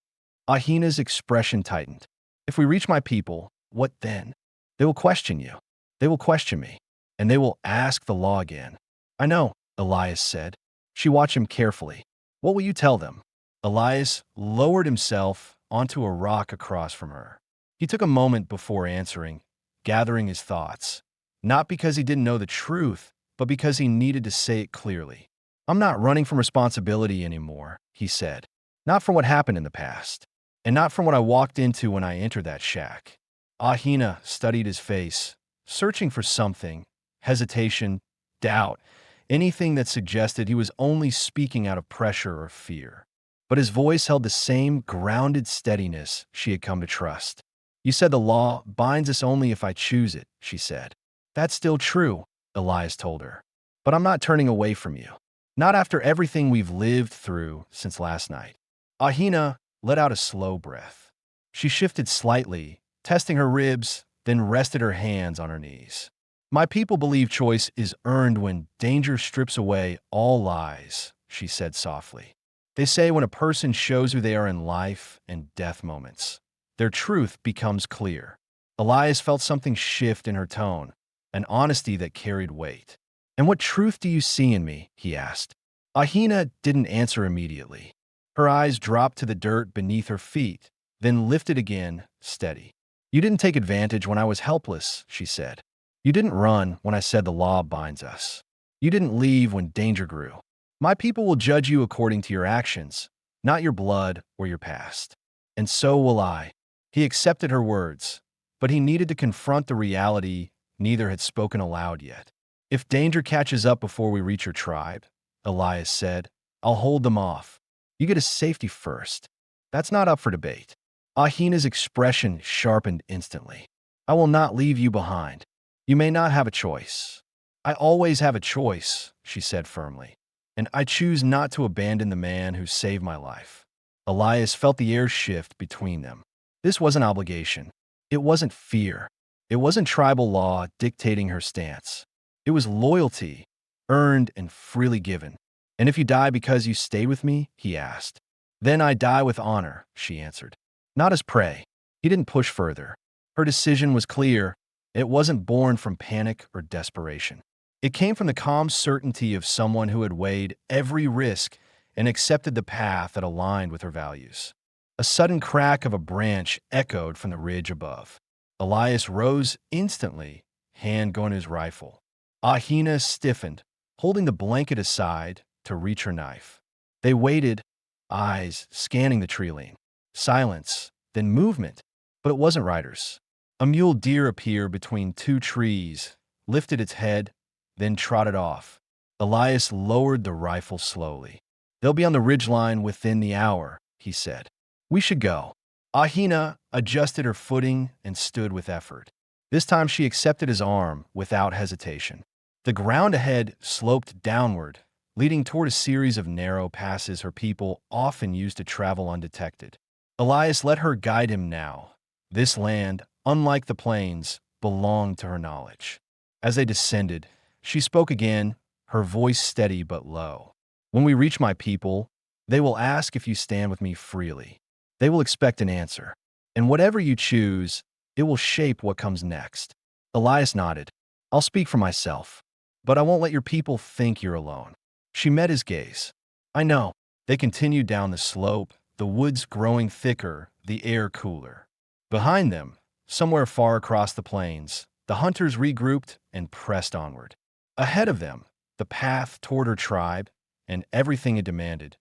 Ahina's expression tightened. "If we reach my people, what then? They will question you. They will question me. And they will ask the law again." "I know," Elias said. She watched him carefully. "What will you tell them?" Elias lowered himself onto a rock across from her. He took a moment before answering, gathering his thoughts. Not because he didn't know the truth, but because he needed to say it clearly. "I'm not running from responsibility anymore," he said. "Not from what happened in the past. And not from what I walked into when I entered that shack." Ahina studied his face, searching for something, hesitation, doubt, anything that suggested he was only speaking out of pressure or fear. But his voice held the same grounded steadiness she had come to trust. "You said the law binds us only if I choose it," she said. "That's still true," Elias told her. "But I'm not turning away from you. Not after everything we've lived through since last night." Ahina let out a slow breath. She shifted slightly, testing her ribs, then rested her hands on her knees. "My people believe choice is earned when danger strips away all lies," she said softly. "They say when a person shows who they are in life and death moments, their truth becomes clear." Elias felt something shift in her tone, an honesty that carried weight. "And what truth do you see in me?" he asked. Ahina didn't answer immediately. Her eyes dropped to the dirt beneath her feet, then lifted again, steady. "You didn't take advantage when I was helpless," she said. "You didn't run when I said the law binds us. You didn't leave when danger grew. My people will judge you according to your actions, not your blood or your past. And so will I." He accepted her words, but he needed to confront the reality neither had spoken aloud yet. "If danger catches up before we reach your tribe," Elias said, "I'll hold them off. You get to safety first. That's not up for debate." Ahina's expression sharpened instantly. "I will not leave you behind. You may not have a choice." "I always have a choice," she said firmly. "And I choose not to abandon the man who saved my life." Elias felt the air shift between them. This wasn't obligation. It wasn't fear. It wasn't tribal law dictating her stance. It was loyalty, earned and freely given. "And if you die because you stay with me?" he asked. "Then I die with honor," she answered. Not as prey. He didn't push further. Her decision was clear. It wasn't born from panic or desperation. It came from the calm certainty of someone who had weighed every risk and accepted the path that aligned with her values. A sudden crack of a branch echoed from the ridge above. Elias rose instantly, hand going to his rifle. Ahina stiffened, holding the blanket aside to reach her knife. They waited, eyes scanning the tree line. Silence, then movement, but it wasn't riders. A mule deer appeared between two trees, lifted its head, then trotted off. Elias lowered the rifle slowly. "They'll be on the ridgeline within the hour," he said. "We should go." Ahina adjusted her footing and stood with effort. This time she accepted his arm without hesitation. The ground ahead sloped downward, leading toward a series of narrow passes her people often used to travel undetected. Elias let her guide him now. This land, unlike the plains, belonged to her knowledge. As they descended, she spoke again, her voice steady but low. "When we reach my people, they will ask if you stand with me freely. They will expect an answer. And whatever you choose, it will shape what comes next." Elias nodded. "I'll speak for myself, but I won't let your people think you're alone." She met his gaze. "I know." They continued down the slope, the woods growing thicker, the air cooler. Behind them, somewhere far across the plains, the hunters regrouped and pressed onward. Ahead of them, the path toward her tribe, and everything it demanded,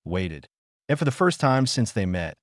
waited. And for the first time since they met,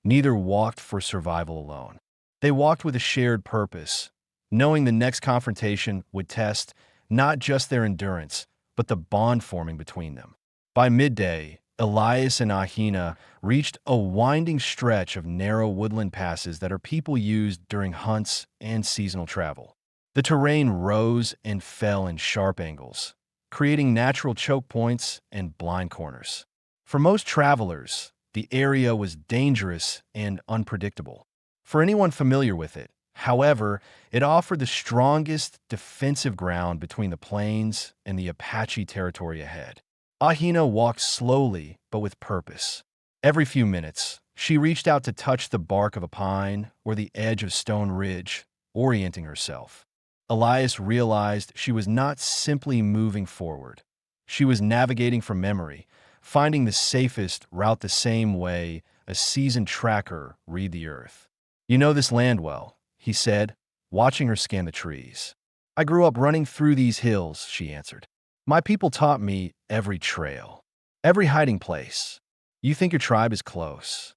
Neither walked for survival alone. They walked with a shared purpose, knowing the next confrontation would test not just their endurance, but the bond forming between them. By midday, Elias and Ahina reached a winding stretch of narrow woodland passes that our people used during hunts and seasonal travel. The terrain rose and fell in sharp angles, creating natural choke points and blind corners. For most travelers, the area was dangerous and unpredictable. For anyone familiar with it, however, it offered the strongest defensive ground between the plains and the Apache territory ahead. Ahina walked slowly but with purpose. Every few minutes, she reached out to touch the bark of a pine or the edge of Stone Ridge, orienting herself. Elias realized she was not simply moving forward. She was navigating from memory, finding the safest route the same way a seasoned tracker read the earth. "You know this land well," he said, watching her scan the trees. "I grew up running through these hills," she answered. "My people taught me every trail, every hiding place. You think your tribe is close.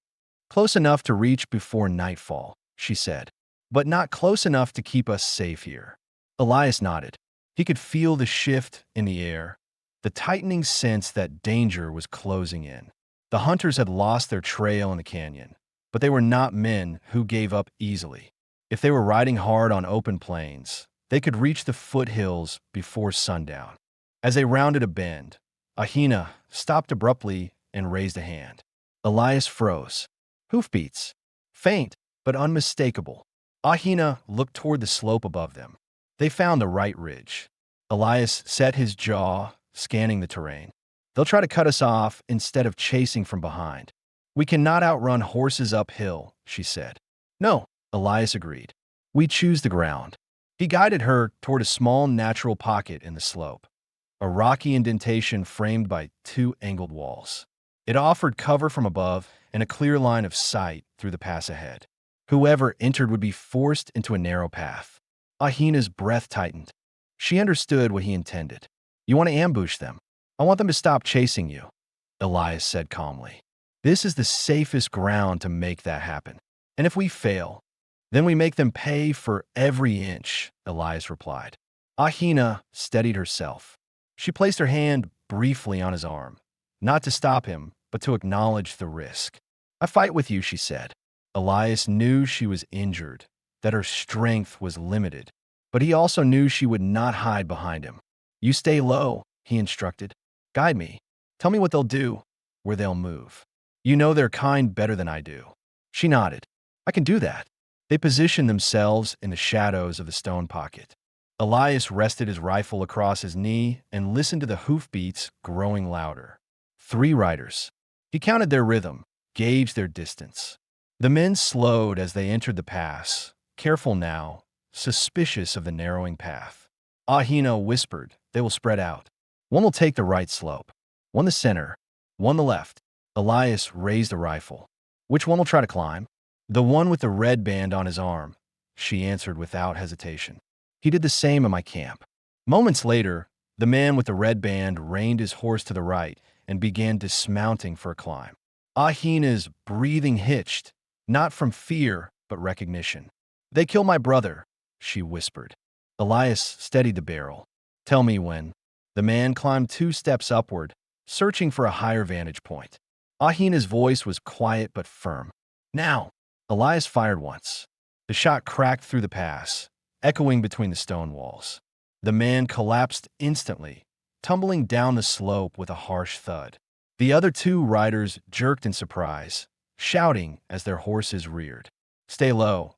Close enough to reach before nightfall," she said, "but not close enough to keep us safe here." Elias nodded. He could feel the shift in the air, the tightening sense that danger was closing in. The hunters had lost their trail in the canyon, but they were not men who gave up easily. If they were riding hard on open plains, they could reach the foothills before sundown. As they rounded a bend, Ahina stopped abruptly and raised a hand. Elias froze. Hoofbeats. Faint, but unmistakable. Ahina looked toward the slope above them. They found the right ridge. Elias set his jaw, scanning the terrain. "They'll try to cut us off instead of chasing from behind. We cannot outrun horses uphill," she said. "No," Elias agreed. "We choose the ground." He guided her toward a small natural pocket in the slope, a rocky indentation framed by two angled walls. It offered cover from above and a clear line of sight through the pass ahead. Whoever entered would be forced into a narrow path. Ahina's breath tightened. She understood what he intended. "You want to ambush them. I want them to stop chasing you," Elias said calmly. "This is the safest ground to make that happen. And if we fail, then we make them pay for every inch," Elias replied. Ahina steadied herself. She placed her hand briefly on his arm, not to stop him, but to acknowledge the risk. "I fight with you," she said. Elias knew she was injured, that her strength was limited, but he also knew she would not hide behind him. "You stay low," he instructed. "Guide me. Tell me what they'll do, where they'll move. You know their kind better than I do." She nodded. "I can do that." They positioned themselves in the shadows of the stone pocket. Elias rested his rifle across his knee and listened to the hoofbeats growing louder. 3 riders. He counted their rhythm, gauged their distance. The men slowed as they entered the pass, careful now, suspicious of the narrowing path. Ahina whispered, "They will spread out. One will take the right slope, one the center, one the left." Elias raised the rifle. "Which one will try to climb?" "The one with the red band on his arm," she answered without hesitation. "He did the same in my camp." Moments later, the man with the red band reined his horse to the right and began dismounting for a climb. Ahina's breathing hitched, not from fear, but recognition. "They killed my brother," she whispered. Elias steadied the barrel. "Tell me when." The man climbed 2 steps upward, searching for a higher vantage point. Ahina's voice was quiet but firm. "Now." Elias fired once. The shot cracked through the pass, echoing between the stone walls. The man collapsed instantly, tumbling down the slope with a harsh thud. The other 2 riders jerked in surprise, shouting as their horses reared. "Stay low,"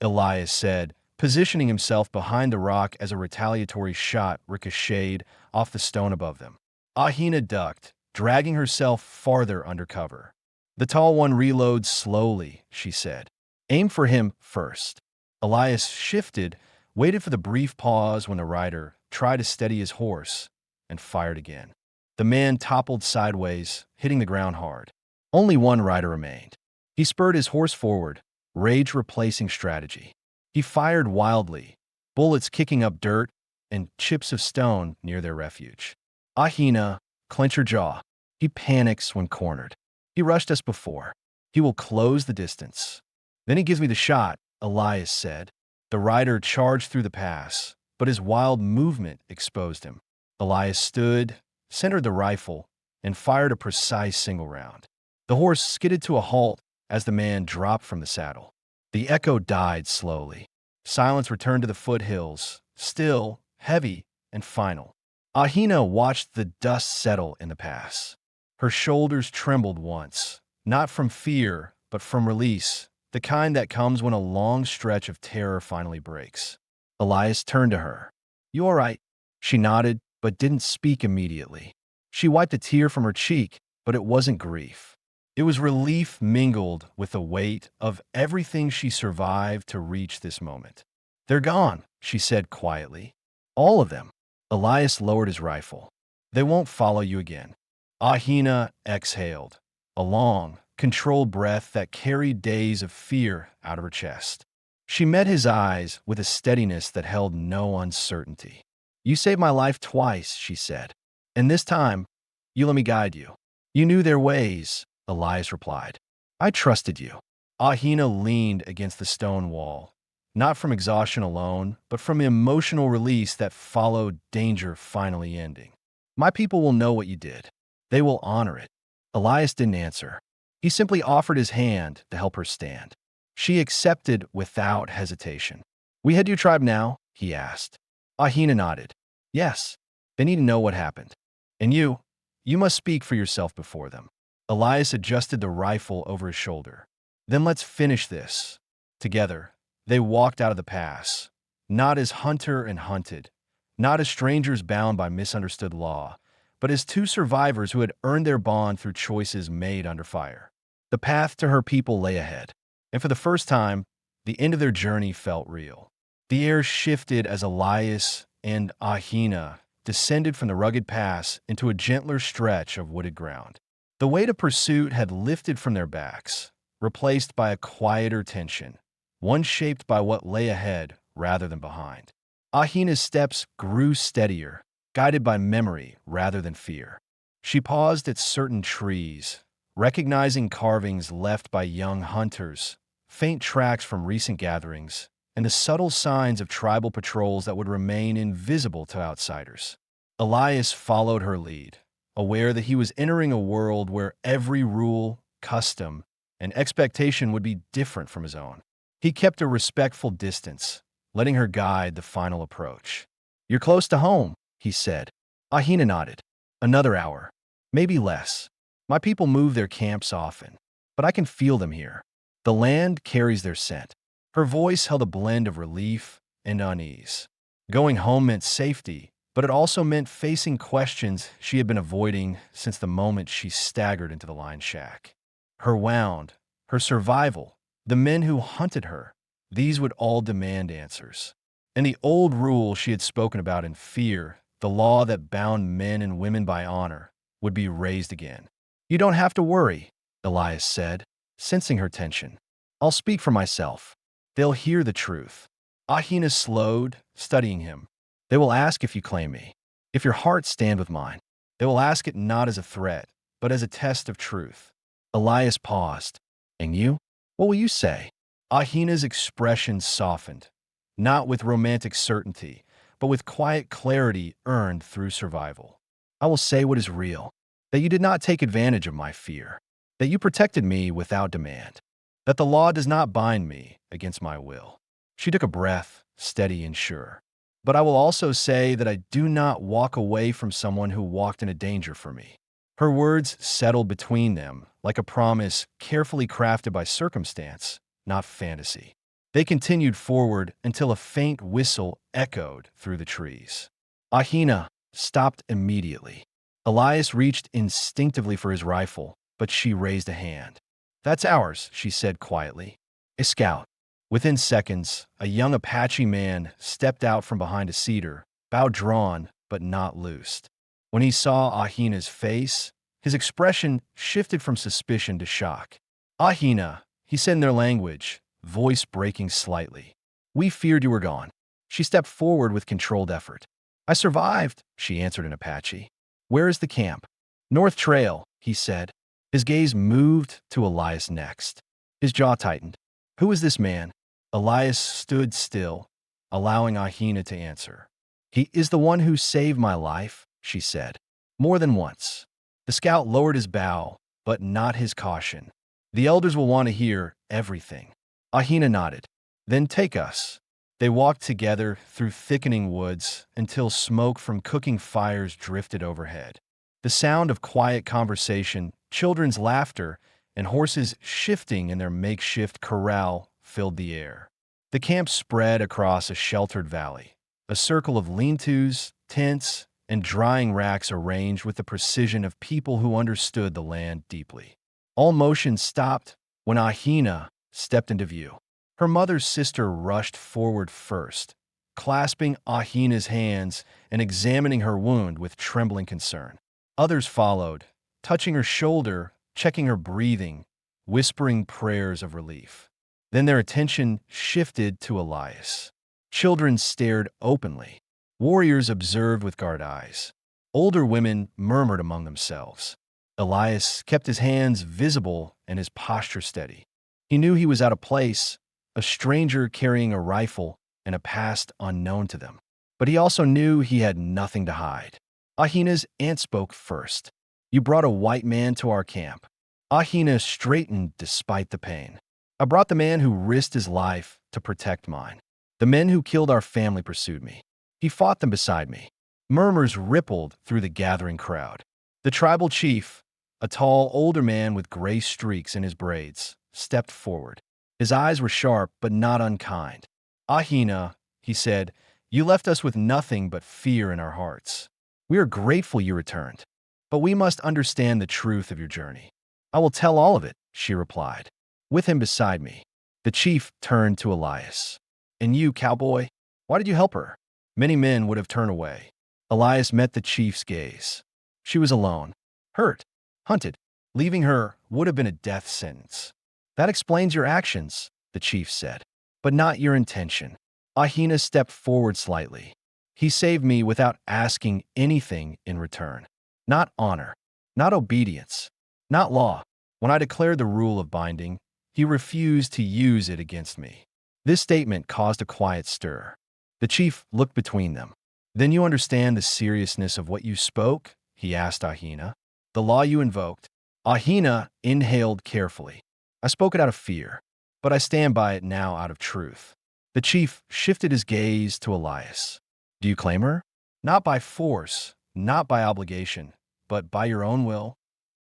Elias said, positioning himself behind the rock as a retaliatory shot ricocheted off the stone above them. Ahina ducked, dragging herself farther under cover. "The tall one reloads slowly," she said. "Aim for him first." Elias shifted, waited for the brief pause when the rider tried to steady his horse, and fired again. The man toppled sideways, hitting the ground hard. Only one rider remained. He spurred his horse forward, rage replacing strategy. He fired wildly, bullets kicking up dirt and chips of stone near their refuge. Ahina clenched her jaw. "He panics when cornered. He rushed us before." He will close the distance. Then he gives me the shot, Elias said. The rider charged through the pass, but his wild movement exposed him. Elias stood, centered the rifle, and fired a precise single round. The horse skidded to a halt as the man dropped from the saddle. The echo died slowly. Silence returned to the foothills, still, heavy, and final. Ahina watched the dust settle in the pass. Her shoulders trembled once, not from fear, but from release, the kind that comes when a long stretch of terror finally breaks. Elias turned to her. "You all right?" She nodded, but didn't speak immediately. She wiped a tear from her cheek, but it wasn't grief. It was relief mingled with the weight of everything she survived to reach this moment. "They're gone," she said quietly. "All of them." Elias lowered his rifle. "They won't follow you again." Ahina exhaled, a long, controlled breath that carried days of fear out of her chest. She met his eyes with a steadiness that held no uncertainty. "You saved my life twice," she said. "And this time, you let me guide you." "You knew their ways," Elias replied. "I trusted you." Ahina leaned against the stone wall, not from exhaustion alone, but from the emotional release that followed danger finally ending. "My people will know what you did. They will honor it." Elias didn't answer. He simply offered his hand to help her stand. She accepted without hesitation. "We head to your tribe now?" he asked. Ahina nodded. "Yes. They need to know what happened. And you must speak for yourself before them." Elias adjusted the rifle over his shoulder. "Then let's finish this." Together, they walked out of the pass, not as hunter and hunted, not as strangers bound by misunderstood law, but as two survivors who had earned their bond through choices made under fire. The path to her people lay ahead, and for the first time, the end of their journey felt real. The air shifted as Elias and Ahina descended from the rugged pass into a gentler stretch of wooded ground. The weight of pursuit had lifted from their backs, replaced by a quieter tension, one shaped by what lay ahead rather than behind. Ahina's steps grew steadier, guided by memory rather than fear. She paused at certain trees, recognizing carvings left by young hunters, faint tracks from recent gatherings, and the subtle signs of tribal patrols that would remain invisible to outsiders. Elias followed her lead, aware that he was entering a world where every rule, custom, and expectation would be different from his own. He kept a respectful distance, letting her guide the final approach. "You're close to home," he said. Ahina nodded. "Another hour, maybe less. My people move their camps often, but I can feel them here. The land carries their scent." Her voice held a blend of relief and unease. Going home meant safety, but it also meant facing questions she had been avoiding since the moment she staggered into the lion shack. Her wound, her survival, the men who hunted her, these would all demand answers. And the old rule she had spoken about in fear, the law that bound men and women by honor, would be raised again. "You don't have to worry," Elias said, sensing her tension. "I'll speak for myself. They'll hear the truth." Ahina slowed, studying him. "They will ask if you claim me, if your heart stand with mine. They will ask it not as a threat, but as a test of truth." Elias paused. "And you? What will you say?" Ahina's expression softened, not with romantic certainty, but with quiet clarity earned through survival. "I will say what is real, that you did not take advantage of my fear, that you protected me without demand, that the law does not bind me against my will." She took a breath, steady and sure. "But I will also say that I do not walk away from someone who walked into danger for me." Her words settled between them like a promise carefully crafted by circumstance, not fantasy. They continued forward until a faint whistle echoed through the trees. Ahina stopped immediately. Elias reached instinctively for his rifle, but she raised a hand. "That's ours," she said quietly. "A scout." Within seconds, a young Apache man stepped out from behind a cedar, bow drawn but not loosed. When he saw Ahina's face, his expression shifted from suspicion to shock. "Ahina," he said in their language, voice breaking slightly. "We feared you were gone." She stepped forward with controlled effort. "I survived," she answered in Apache. "Where is the camp?" "North Trail," he said. His gaze moved to Elias next. His jaw tightened. Who is this man? Elias stood still, allowing Ahina to answer. He is the one who saved my life, she said. More than once. The scout lowered his bow, but not his caution. The elders will want to hear everything. Ahina nodded. Then take us. They walked together through thickening woods until smoke from cooking fires drifted overhead. The sound of quiet conversation, children's laughter, and horses shifting in their makeshift corral filled the air. The camp spread across a sheltered valley, a circle of lean-tos, tents, and drying racks arranged with the precision of people who understood the land deeply. All motion stopped when Ahina stepped into view. Her mother's sister rushed forward first, clasping Ahina's hands and examining her wound with trembling concern. Others followed, touching her shoulder, checking her breathing, whispering prayers of relief. Then their attention shifted to Elias. Children stared openly. Warriors observed with guard eyes. Older women murmured among themselves. Elias kept his hands visible and his posture steady. He knew he was out of place, a stranger carrying a rifle and a past unknown to them. But he also knew he had nothing to hide. Ahina's aunt spoke first. You brought a white man to our camp. Ahina straightened despite the pain. I brought the man who risked his life to protect mine. The men who killed our family pursued me. He fought them beside me. Murmurs rippled through the gathering crowd. The tribal chief, a tall, older man with gray streaks in his braids, stepped forward. His eyes were sharp but not unkind. Ahina, he said, you left us with nothing but fear in our hearts. We are grateful you returned, but we must understand the truth of your journey. I will tell all of it, she replied. With him beside me, the chief turned to Elias. And you, cowboy, why did you help her? Many men would have turned away. Elias met the chief's gaze. She was alone, hurt, hunted. Leaving her would have been a death sentence. That explains your actions, the chief said, but not your intention. Ahina stepped forward slightly. He saved me without asking anything in return. Not honor, not obedience, not law. When I declared the rule of binding, he refused to use it against me. This statement caused a quiet stir. The chief looked between them. Then you understand the seriousness of what you spoke? He asked Ahina. The law you invoked. Ahina inhaled carefully. I spoke it out of fear, but I stand by it now out of truth. The chief shifted his gaze to Elias. Do you claim her? Not by force, not by obligation, but by your own will?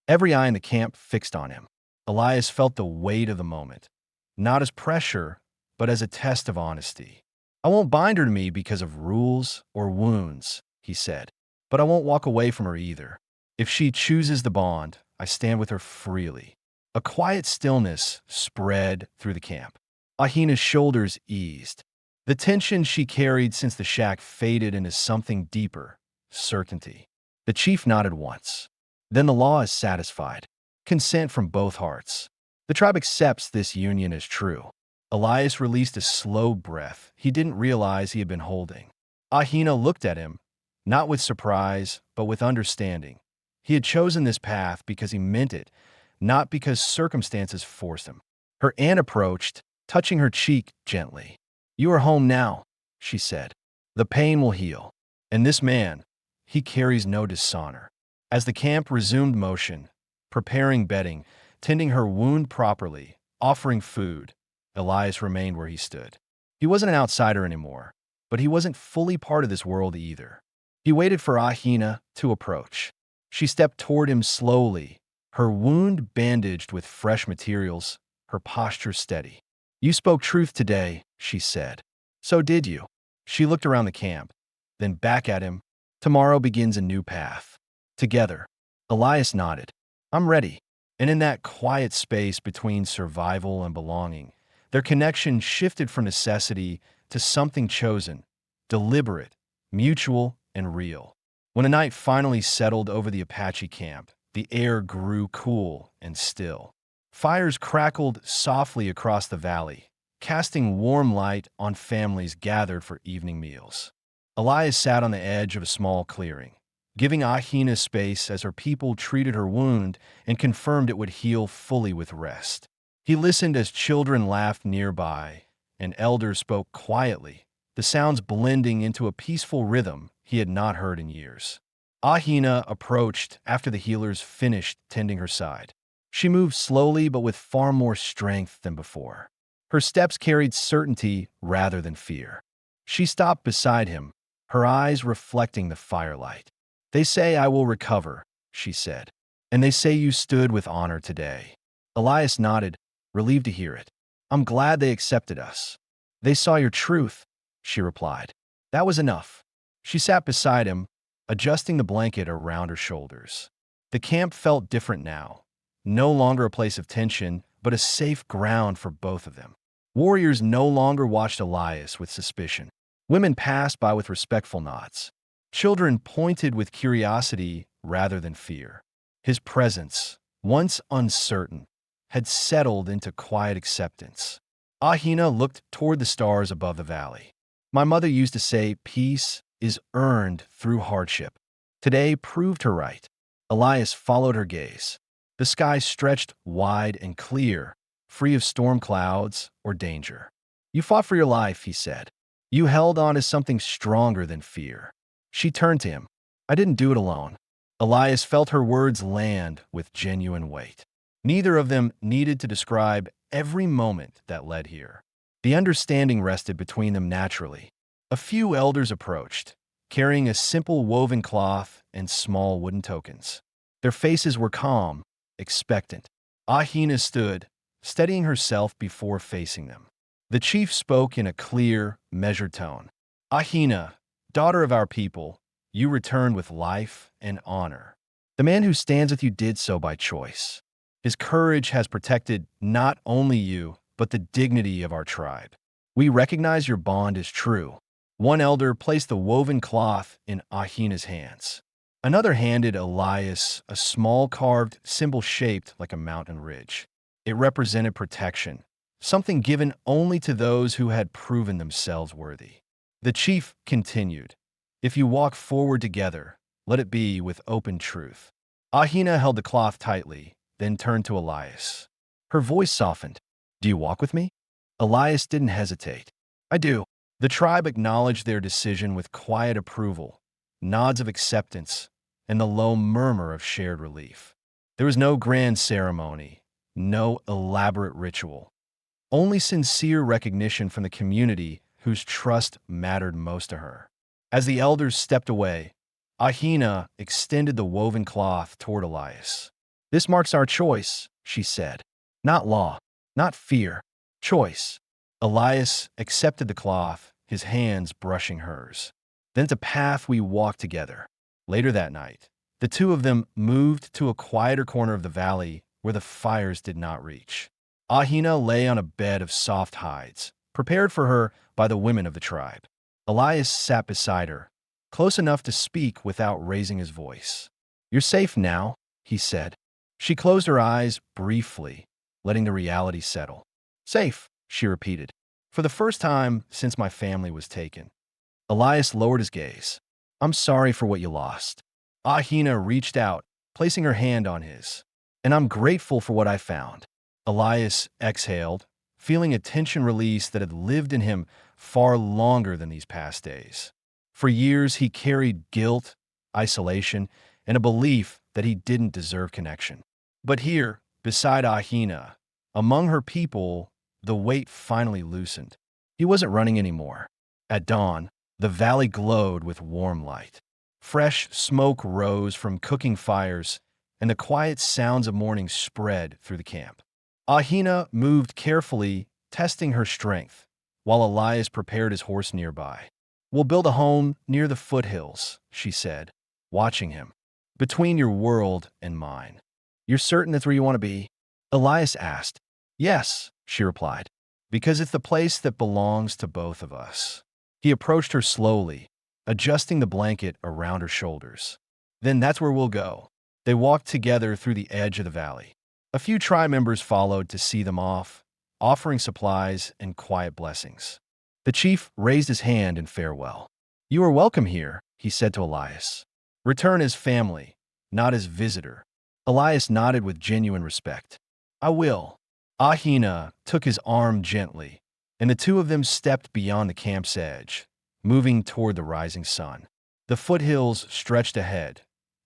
Every eye in the camp fixed on him. Elias felt the weight of the moment, not as pressure, but as a test of honesty. I won't bind her to me because of rules or wounds, he said, but I won't walk away from her either. If she chooses the bond, I stand with her freely. A quiet stillness spread through the camp. Ahina's shoulders eased. The tension she carried since the shack faded into something deeper, certainty. The chief nodded once. Then the law is satisfied. Consent from both hearts. The tribe accepts this union as true. Elias released a slow breath he didn't realize he had been holding. Ahina looked at him, not with surprise, but with understanding. He had chosen this path because he meant it, not because circumstances forced him. Her aunt approached, touching her cheek gently. You are home now, she said. The pain will heal. And this man, he carries no dishonor. As the camp resumed motion, preparing bedding, tending her wound properly, offering food, Elias remained where he stood. He wasn't an outsider anymore, but he wasn't fully part of this world either. He waited for Ahina to approach. She stepped toward him slowly, her wound bandaged with fresh materials, her posture steady. You spoke truth today, she said. So did you. She looked around the camp, then back at him. Tomorrow begins a new path. Together. Elias nodded. I'm ready. And in that quiet space between survival and belonging, their connection shifted from necessity to something chosen, deliberate, mutual, and real. When the night finally settled over the Apache camp, the air grew cool and still. Fires crackled softly across the valley, casting warm light on families gathered for evening meals. Elias sat on the edge of a small clearing, giving Ahina space as her people treated her wound and confirmed it would heal fully with rest. He listened as children laughed nearby and elders spoke quietly, the sounds blending into a peaceful rhythm he had not heard in years. Ahina approached after the healers finished tending her side. She moved slowly but with far more strength than before. Her steps carried certainty rather than fear. She stopped beside him, her eyes reflecting the firelight. "They say I will recover," she said, "and they say you stood with honor today." Elias nodded, relieved to hear it. "I'm glad they accepted us." "They saw your truth," she replied. That was enough. She sat beside him, adjusting the blanket around her shoulders. The camp felt different now, no longer a place of tension, but a safe ground for both of them. Warriors no longer watched Elias with suspicion. Women passed by with respectful nods. Children pointed with curiosity rather than fear. His presence, once uncertain, had settled into quiet acceptance. Ahina looked toward the stars above the valley. "My mother used to say peace is earned through hardship." Today proved her right. Elias followed her gaze. The sky stretched wide and clear, free of storm clouds or danger. "You fought for your life," he said. "You held on to something stronger than fear." She turned to him. "I didn't do it alone." Elias felt her words land with genuine weight. Neither of them needed to describe every moment that led here. The understanding rested between them naturally. A few elders approached, carrying a simple woven cloth and small wooden tokens. Their faces were calm, expectant. Ahina stood, steadying herself before facing them. The chief spoke in a clear, measured tone. "Ahina, daughter of our people, you returned with life and honor. The man who stands with you did so by choice. His courage has protected not only you, but the dignity of our tribe. We recognize your bond is true." One elder placed the woven cloth in Ahina's hands. Another handed Elias a small carved symbol shaped like a mountain ridge. It represented protection, something given only to those who had proven themselves worthy. The chief continued, "If you walk forward together, let it be with open truth." Ahina held the cloth tightly, then turned to Elias. Her voice softened. "Do you walk with me?" Elias didn't hesitate. "I do." The tribe acknowledged their decision with quiet approval, nods of acceptance, and the low murmur of shared relief. There was no grand ceremony, no elaborate ritual, only sincere recognition from the community whose trust mattered most to her. As the elders stepped away, Ahina extended the woven cloth toward Elias. "This marks our choice," she said. "Not law, not fear, choice." Elias accepted the cloth, his hands brushing hers. "Then it's a path we walk together." Later that night, the two of them moved to a quieter corner of the valley where the fires did not reach. Ahina lay on a bed of soft hides, prepared for her by the women of the tribe. Elias sat beside her, close enough to speak without raising his voice. "You're safe now," he said. She closed her eyes briefly, letting the reality settle. "Safe," she repeated, "for the first time since my family was taken." Elias lowered his gaze. "I'm sorry for what you lost." Ahina reached out, placing her hand on his. "And I'm grateful for what I found." Elias exhaled, feeling a tension release that had lived in him far longer than these past days. For years, he carried guilt, isolation, and a belief that he didn't deserve connection. But here, beside Ahina, among her people, the weight finally loosened. He wasn't running anymore. At dawn, the valley glowed with warm light. Fresh smoke rose from cooking fires, and the quiet sounds of morning spread through the camp. Ahina moved carefully, testing her strength, while Elias prepared his horse nearby. "We'll build a home near the foothills," she said, watching him. "Between your world and mine." "You're certain that's where you want to be?" Elias asked. "Yes," she replied, "because it's the place that belongs to both of us." He approached her slowly, adjusting the blanket around her shoulders. "Then that's where we'll go." They walked together through the edge of the valley. A few tribe members followed to see them off, offering supplies and quiet blessings. The chief raised his hand in farewell. "You are welcome here," he said to Elias. Return as family, not as visitor. Elias nodded with genuine respect. I will. Ahina took his arm gently, and the two of them stepped beyond the camp's edge, moving toward the rising sun. The foothills stretched ahead,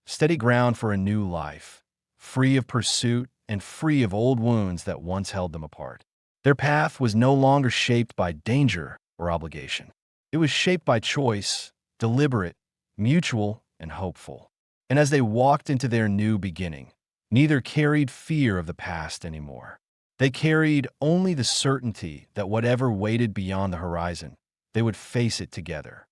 steady ground for a new life, free of pursuit and free of old wounds that once held them apart. Their path was no longer shaped by danger or obligation. It was shaped by choice, deliberate, mutual, and hopeful. And as they walked into their new beginning, neither carried fear of the past anymore. They carried only the certainty that whatever waited beyond the horizon, they would face it together.